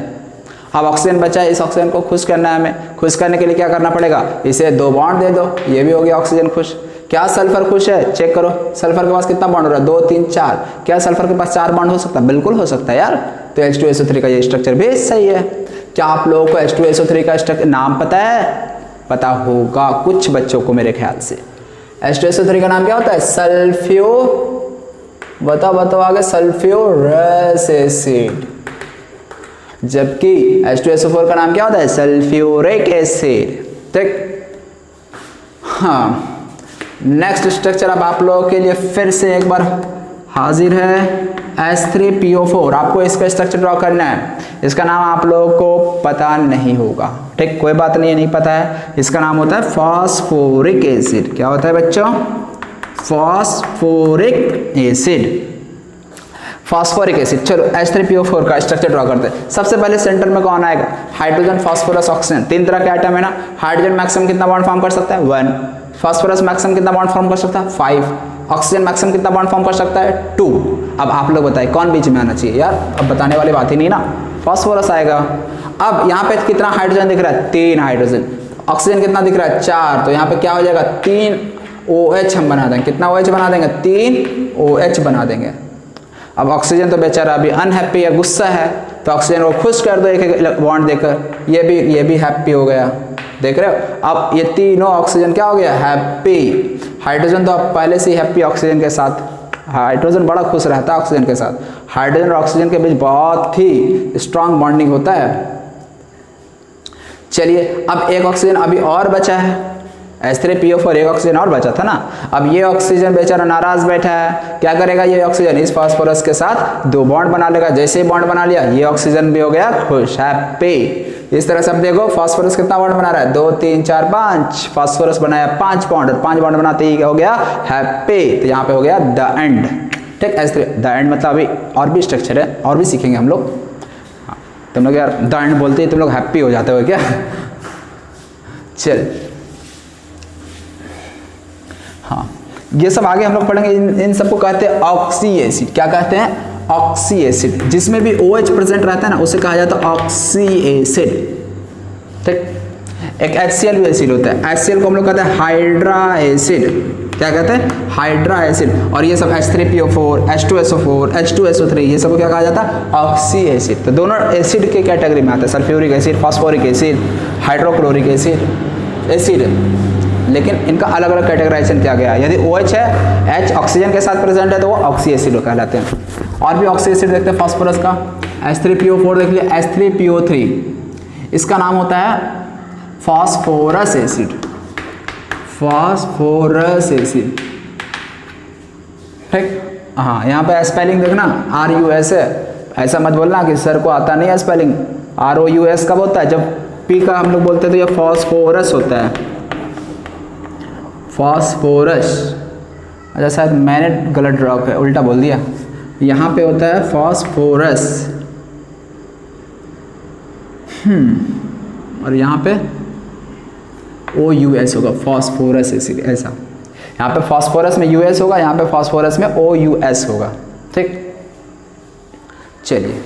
अब ऑक्सीजन बचा है, इस ऑक्सीजन को खुश करना है हमें। खुश करने के लिए क्या करना पड़ेगा, इसे 2 बॉन्ड दे दो, ये भी हो गया ऑक्सीजन खुश। क्या सल्फर खुश है, चेक करो सल्फर के पास कितना बॉन्ड हो रहा है, 2 3 4। क्या सल्फर के पास 4 बॉन्ड हो सकता है, बिल्कुल हो सकता है यार। तो H2SO3 का ये स्ट्रक्चर भी सही है। क्या आप लोगों को H2SO3 का स्ट्रक्चर नाम पता है, पता होगा कुछ बच्चों को मेरे ख्याल से। H2SO3 का नाम क्या होता है, सल्फ्यो, बताओ आगे, सल्फ्यूरस एसिड। जबकि H2SO4 का नाम क्या होता है, सल्फ्यूरिक एसिड। ठीक, हाँ। नेक्स्ट स्ट्रक्चर अब आप लोगों के लिए फिर से एक बार हाजिर है, H3PO4। आपको इसका स्ट्रक्चर ड्रॉ करना है। इसका नाम आप लोगों को पता नहीं होगा, ठीक, कोई बात नहीं है, नहीं पता है। इसका नाम होता है फास्फोरिक एसिड। क्या होता है बच्चों, फास्फोरिक एसिड, फास्फोरिक एसिड। चलो H3PO4 का स्ट्रक्चर ड्रॉ करते हैं। सबसे पहले सेंटर में कौन आएगा, हाइड्रोजन, फास्फोरस, ऑक्सीजन। 3 तरह के आइटम है ना। हाइड्रोजन मैक्सिमम कितना बॉन्ड फॉर्म कर सकता है, 1। फास्फोरस मैक्सिमम कितना बॉन्ड फॉर्म कर सकता है, 5। ऑक्सीजन मैक्सिमम कितना बॉन्ड फॉर्म कर सकता है, 2। अब आप लोग बताइए कौन बीच में आना चाहिए यार, अब बताने वाली बात ही नहीं ना, फास्फोरस आएगा। अब यहाँ पे कितना हाइड्रोजन दिख रहा है, 3 हाइड्रोजन। ऑक्सीजन कितना दिख रहा है, 4। तो यहाँ पे क्या हो जाएगा, 3 OH हम बना देंगे। कितना OH बना देंगे, 3 OH बना देंगे। अब ऑक्सीजन तो बेचारा अभी अनहैप्पी है, गुस्सा है, तो ऑक्सीजन को खुश कर दो एक बॉन्ड देकर, ये भी हैप्पी हो गया। देख रहे हो, अब ये तीनों ऑक्सीजन क्या हो गया, हैप्पी। हाइड्रोजन तो अब पहले से ही हैप्पी ऑक्सीजन के साथ, हाइड्रोजन बड़ा खुश रहता है ऑक्सीजन के साथ। हाइड्रोजन और ऑक्सीजन के बीच बहुत ही स्ट्रांग बॉन्डिंग होता है। चलिए, अब एक ऑक्सीजन अभी और बचा है, H3PO4, एक ऑक्सीजन और बचा था ना। अब ये ऑक्सीजन बेचारा नाराज बैठा है, क्या करेगा ये ऑक्सीजन, इस फास्फोरस के साथ 2 बॉन्ड बना लेगा। जैसे ही बॉन्ड बना लिया, ये ऑक्सीजन भी हो गया खुश, हैप्पी। इस तरह से अब देखो फास्फोरस कितना बॉन्ड बना रहा है, 2 3 4 5। फास्फोरस बनाया 5 बॉन्ड, और 5 बॉन्ड बनाते ही हो गया हैप्पी। तो यहाँ पे हो गया द एंड। ठीक, H3 द एंड मतलब अभी और भी स्ट्रक्चर है, और भी सीखेंगे हम लोग। तुम लोग यार द एंड बोलते ही तुम लोग हैप्पी हो जाते हो क्या। चल, हाँ, ये सब आगे हम लोग पढ़ेंगे। इन सबको कहते हैं ऑक्सी एसिड। क्या कहते हैं, ऑक्सी एसिड। जिसमें भी OH प्रेजेंट रहता है ना, उसे कहा जाता है ऑक्सी एसिड। ठीक, एक HCl भी एसिड होता है, HCl को हम लोग कहते हैं हाइड्रा एसिड। क्या कहते हैं, हाइड्रा एसिड। और ये सब H3PO4, H2SO4, H2SO3, ये सब क्या कहा जाता है, ऑक्सी एसिड। तो दोनों एसिड के कैटेगरी में आता है, sulphuric acid, phosphoric acid, hydrochloric acid. लेकिन इनका अलग अलग कैटेगराइजेशन किया गया है। यदि OH है, H ऑक्सीजन के साथ प्रेजेंट है, तो वो ऑक्सी एसिड कहलाते हैं। और भी ऑक्सी एसिड देखते हैं फास्फोरस का, H3PO4 देख लिया, H3PO3, इसका नाम होता है फास्फोरस एसिड। फास्फोरस एसिड, ठीक, हाँ। यहाँ पे स्पेलिंग देखना, RUS है, ऐसा मत बोलना कि सर को आता नहीं है स्पेलिंग। ROUS कब होता है, जब P का हम लोग बोलते हैं तो ये फास्फोरस होता है, फास्फोरस। अच्छा, शायद मैंने गलत ड्रॉ किया, उल्टा बोल दिया। यहाँ पे होता है फास्फोरस, और यहाँ पे OUS होगा, फास्फोरस एसिड। ऐसा यहाँ पे फास्फोरस में US होगा, यहाँ पे फास्फोरस में OUS होगा। ठीक, चलिए,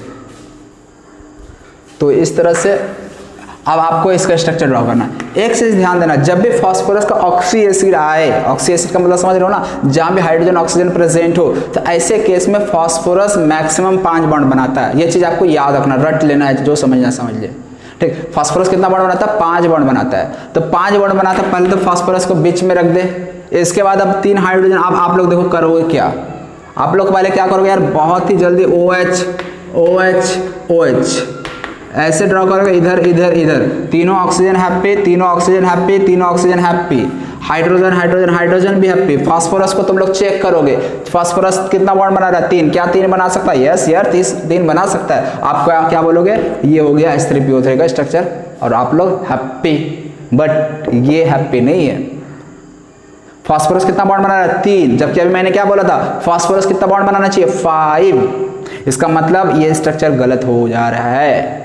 तो इस तरह से अब आपको इसका स्ट्रक्चर ड्रॉ करना है। एक चीज ध्यान देना, जब भी फास्फोरस का ऑक्सी एसिड आए, ऑक्सी एसिड का मतलब समझ रहे हो ना, जहां भी हाइड्रोजन ऑक्सीजन प्रेजेंट हो, तो ऐसे केस में फास्फोरस मैक्सिमम 5 बॉन्ड बनाता है। ये चीज आपको याद रखना, रट लेना है, जो समझना समझ ले। ठीक, फास्फोरस कितना बॉन्ड बनाता है, 5 बॉन्ड बनाता है। तो 5 बॉन्ड बनाता है, पहले तो फास्फोरस को बीच में रख दे, इसके बाद अब 3 हाइड्रोजन। अब आप लोग देखो करोगे क्या, आप लोग पहले क्या करोगे यार, बहुत ही जल्दी OH OH OH ऐसे ड्रॉ करोगे, इधर इधर इधर, तीनों ऑक्सीजन हैप्पी, तीनों ऑक्सीजन हैप्पी, तीनों oxygen happy, hydrogen hydrogen hydrogen भी हैप्पी। फास्फोरस को तुम लोग चेक करोगे, फास्फोरस कितना बॉन्ड बना रहा है, 3। क्या 3 बना सकता है, यस यार 3 बना सकता है। आप क्या बोलोगे, ये हो गया H3PO3 का स्ट्रक्चर, और आप लोग हैप्पी। बट ये हैप्पी नहीं है। फास्फोरस कितना बॉन्ड बना रहा है, 3, जबकि अभी मैंने क्या बोला था, फास्फोरस कितना बॉन्ड बनाना चाहिए, 5। इसका मतलब ये स्ट्रक्चर गलत हो जा रहा है।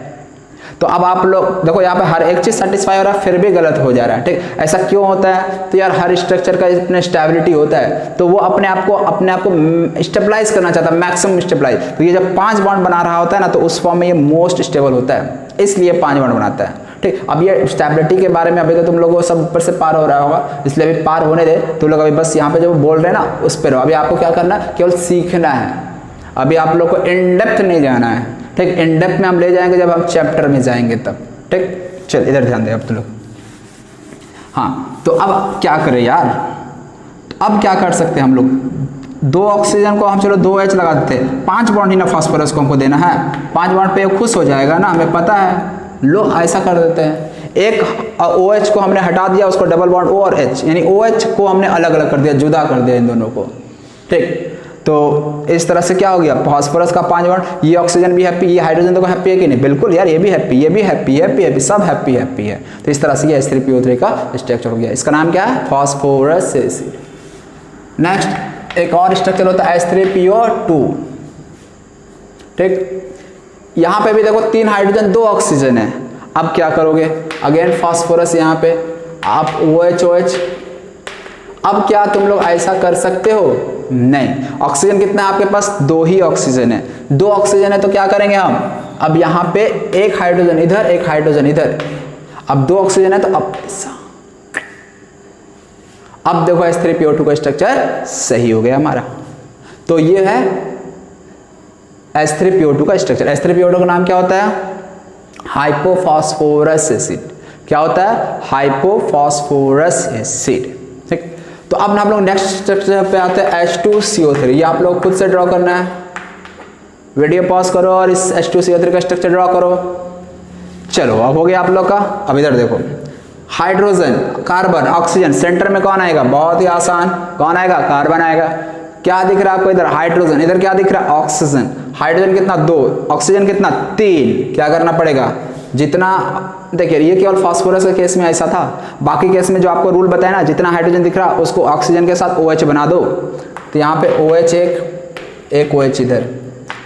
तो अब आप लोग देखो यहाँ पे हर एक चीज़ सेटिस्फाई हो रहा है, फिर भी गलत हो जा रहा है, ठीक। ऐसा क्यों होता है? तो यार हर स्ट्रक्चर का इतने स्टेबिलिटी होता है, तो वो अपने आप को स्टेबलाइज करना चाहता है, मैक्सिमम स्टेबलाइज। तो ये जब 5 बॉन्ड बना रहा होता है ना, तो उस फॉर्म में ये मोस्ट स्टेबल होता है, इसलिए 5 बॉन्ड बनाता है, ठीक। अब ये स्टेबिलिटी के बारे में अभी तो तुम लोगों को सब ऊपर से पार हो रहा होगा, इसलिए अभी पार होने दे। तुम लोग अभी बस यहाँ पे जो बोल रहे हैं ना उस पर अभी आपको क्या करना है, केवल सीखना है। अभी आप लोग को इन डेप्थ नहीं जाना है, ठीक। इन डेप्थ में हम ले जाएंगे जब हम चैप्टर में जाएंगे तब, ठीक। चल इधर ध्यान दे अब तुम लोग। हाँ, तो अब क्या करें यार, अब क्या कर सकते हैं हम लोग? 2 ऑक्सीजन को हम चलो 2H लगा देते हैं, 5 बॉन्ड ही ना फास्फोरस को हमको देना है, 5 बॉन्ड पे खुश हो जाएगा ना, हमें पता है। लो ऐसा कर देते हैं, एक OH को हमने हटा दिया, उसको डबल बॉन्ड O और H, यानी OH को हमने अलग अलग कर दिया, जुदा कर दिया इन दोनों को, ठीक। तो इस तरह से क्या हो गया, फास्फोरस का 5 बॉन्ड, ये ऑक्सीजन भी हैप्पी, ये हाइड्रोजन तो हैप्पी है कि नहीं? बिल्कुल यार, ये भी हैप्पी, ये भी हैप्पी, हैप्पी हैप्पी, सब हैप्पी हैप्पी है। तो इस तरह से ये H3PO3 का स्ट्रक्चर हो गया। इसका नाम क्या है? Phosphorus acid. नेक्स्ट एक और स्ट्रक्चर होता है H3PO2, ठीक। यहाँ पे भी देखो 3 हाइड्रोजन 2 ऑक्सीजन है। अब क्या करोगे? अगेन फास्फोरस यहाँ पे, आप OH OH। अब क्या तुम लोग ऐसा कर सकते हो? नहीं। ऑक्सीजन कितना है आपके पास? 2 ही ऑक्सीजन है, 2 ऑक्सीजन है, तो क्या करेंगे हम? अब यहाँ पे एक हाइड्रोजन इधर, एक हाइड्रोजन इधर। अब 2 ऑक्सीजन है तो अब ऐसा, अब देखो H3PO2 का स्ट्रक्चर सही हो गया हमारा। तो ये है H3PO2 का स्ट्रक्चर। H3PO2 का नाम क्या होता है? Hypophosphorous acid. क्या होता है? हाइपोफॉस्फोरस एसिड, ठीक। तो अब हम लोग नेक्स्ट स्ट्रक्चर पे आते हैं H2CO3। ये आप लोग खुद से ड्रॉ करना है, वीडियो पॉज करो और इस H2CO3 का स्ट्रक्चर ड्रॉ करो। चलो अब हो गया आप लोग का। अब इधर देखो, हाइड्रोजन, कार्बन, ऑक्सीजन, सेंटर में कौन आएगा? बहुत ही आसान, कौन आएगा? कार्बन आएगा। क्या दिख रहा है आपको? इधर हाइड्रोजन, इधर क्या दिख रहा है? ऑक्सीजन। हाइड्रोजन कितना? 2, ऑक्सीजन कितना? 3। क्या करना पड़ेगा? जितना, देखिए ये केवल फास्फोरस के केस में ऐसा था, बाकी केस में जो आपको रूल बताया ना, जितना हाइड्रोजन दिख रहा उसको ऑक्सीजन के साथ OH बना दो। तो यहाँ पे OH एक OH इधर,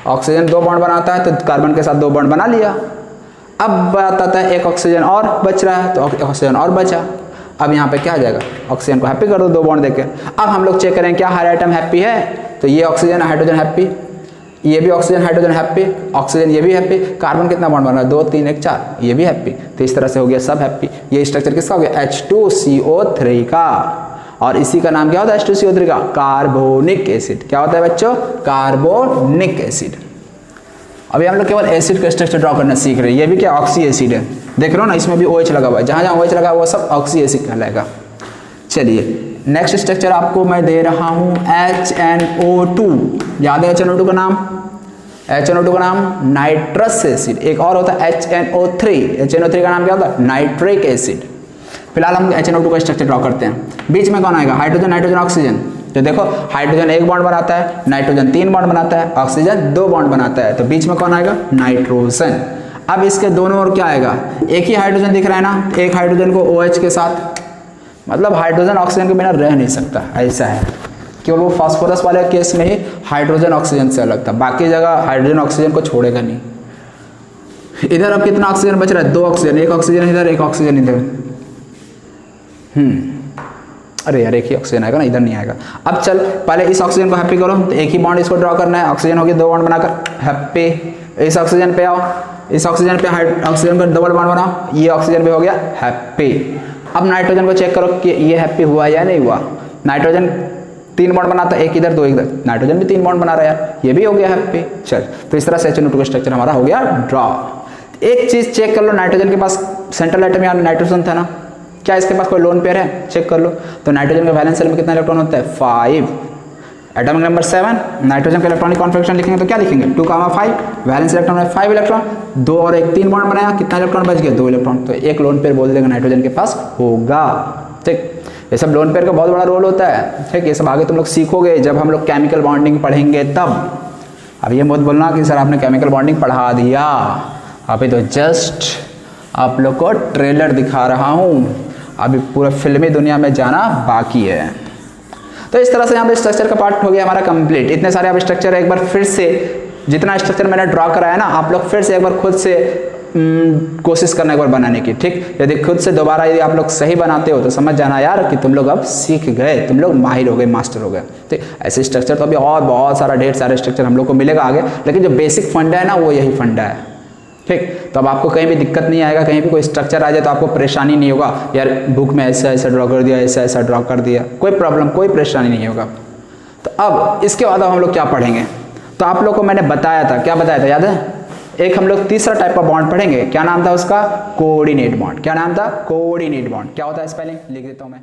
ऑक्सीजन 2 बॉन्ड बनाता है तो कार्बन के साथ 2 बॉन्ड बना लिया। अब बात आता है एक ऑक्सीजन और बच रहा है, तो ऑक्सीजन और बचा। अब यहाँ पे क्या आ जाएगा? ऑक्सीजन को हैप्पी कर दो 2 बॉन्ड देके। अब हम लोग चेक करें क्या हर आइटम हैप्पी है, तो ये ऑक्सीजन हाइड्रोजन हैप्पी, ये भी ऑक्सीजन हाइड्रोजन हैप्पी, ऑक्सीजन ये भी हैप्पी, कार्बन कितना बॉन्ड बन रहा है? 2 3 1 4, ये भी हैप्पी। तो इस तरह से हो गया सब हैप्पी। ये स्ट्रक्चर किसका हो गया? H2CO3 का। और इसी का नाम क्या होता है? H2CO3 का कार्बोनिक एसिड। क्या होता है बच्चों? Carbonic acid. अभी हम लोग केवल एसिड का स्ट्रक्चर ड्रॉ करना सीख रहे हैं। ये भी क्या? ऑक्सी एसिड है, देख रहे हो ना, इसमें भी OH लगा हुआ है, जहाँ जहाँ OH लगा हुआ वो सब ऑक्सी एसिड कहलाएगा। चलिए नेक्स्ट स्ट्रक्चर आपको मैं दे रहा हूँ HNO2। याद है HNO2 का नाम? HNO2 का नाम नाइट्रस एसिड। एक और होता है HNO3। HNO3 का नाम क्या होता है? Nitric acid. फिलहाल हम HNO2 का स्ट्रक्चर ड्रॉ करते हैं। बीच में कौन आएगा? Hydrogen, nitrogen, oxygen. तो देखो हाइड्रोजन 1 बॉन्ड बनाता है, नाइट्रोजन 3 बॉन्ड बनाता है, ऑक्सीजन 2 बॉन्ड बनाता है, तो बीच में कौन आएगा? नाइट्रोजन। अब इसके दोनों ओर क्या आएगा? एक ही हाइड्रोजन दिख रहा है ना, एक हाइड्रोजन को OH के साथ, मतलब हाइड्रोजन ऑक्सीजन के बिना रह नहीं सकता, ऐसा है। केवल वो फास्फोरस वाले केस में ही हाइड्रोजन ऑक्सीजन से अलग था, बाकी जगह हाइड्रोजन ऑक्सीजन को छोड़ेगा नहीं। इधर अब कितना ऑक्सीजन बच रहा है? 2 ऑक्सीजन, एक ऑक्सीजन इधर, एक ऑक्सीजन इधर। अरे यार एक ही ऑक्सीजन आएगा ना, इधर नहीं आएगा। अब चल पहले इस ऑक्सीजन को हैप्पी करो, तो एक ही बॉन्ड इसको ड्रॉ करना है। ऑक्सीजन हो गया 2 बॉन्ड बनाकर हैप्पी। इस ऑक्सीजन पे आओ, इस ऑक्सीजन पे ऑक्सीजन को डबल बॉन्ड बनाओ, ये ऑक्सीजन भी हो गया हैप्पी। अब नाइट्रोजन को चेक करो कि ये हैप्पी हुआ या नहीं हुआ। नाइट्रोजन 3 बॉन्ड बनाता है, एक इधर 2 इधर, नाइट्रोजन भी 3 बॉन्ड बना रहा है यार, ये भी हो गया हैप्पी। चल तो इस तरह से HNO2 का स्ट्रक्चर हमारा हो गया ड्रॉ। एक चीज चेक कर लो, नाइट्रोजन के पास सेंट्रल एटम यहाँ नाइट्रोजन था ना, क्या इसके पास कोई लोन पेयर है? चेक कर लो। तो नाइट्रोजन का वैलेंस शेल में कितना इलेक्ट्रॉन होता है? 5। Atomic number 7। नाइट्रोजन का इलेक्ट्रॉनिक कॉन्फ़िगरेशन लिखेंगे तो क्या लिखेंगे? 2,5। वैलेंस इलेक्ट्रॉन में 5 इलेक्ट्रॉन, 2 और 1 3 बॉन्ड बनाया, कितना इलेक्ट्रॉन बच गया? 2 इलेक्ट्रॉन। तो एक लोन पेयर बोल देगा नाइट्रोजन के पास होगा। ठीक, ये सब लोन पेयर का बहुत बड़ा रोल होता है। ठीक, ये सब आगे तुम लोग सीखोगे जब हम लोग केमिकल बॉन्डिंग पढ़ेंगे तब। अब ये मत बोलना कि सर आपने केमिकल बॉन्डिंग पढ़ा दिया, अभी तो जस्ट आप लोग को ट्रेलर दिखा रहा हूँ, अभी पूरा फिल्मी दुनिया में जाना बाकी है। तो इस तरह से यहाँ पे स्ट्रक्चर का पार्ट हो गया हमारा कंप्लीट। इतने सारे आप स्ट्रक्चर एक बार फिर से, जितना स्ट्रक्चर मैंने ड्रॉ कराया ना, आप लोग फिर से एक बार खुद से कोशिश करना एक बार बनाने की, ठीक। यदि खुद से दोबारा यदि आप लोग सही बनाते हो तो समझ जाना यार कि तुम लोग अब सीख गए, तुम लोग माहिर हो गए, मास्टर हो गए, ठीक। ऐसे स्ट्रक्चर तो अभी और बहुत सारा ढेर सारे स्ट्रक्चर हम लोग को मिलेगा आगे, लेकिन जो बेसिक फंडा है ना वो यही फंडा है, ठीक। तो अब आपको कहीं भी दिक्कत नहीं आएगा, कहीं भी कोई स्ट्रक्चर आ जाए तो आपको परेशानी नहीं होगा, यार बुक में ऐसा ऐसा ड्रॉ कर दिया, ऐसा ऐसा ड्रॉ कर दिया, कोई प्रॉब्लम, कोई परेशानी नहीं होगा। तो अब इसके बाद हम लोग क्या पढ़ेंगे, तो आप लोग को मैंने बताया था, क्या बताया था याद है? एक हम लोग तीसरा टाइप का बॉन्ड पढ़ेंगे, क्या नाम था उसका? Coordinate bond. क्या नाम था? Coordinate bond. क्या होता है स्पेलिंग लिख देता हूं मैं।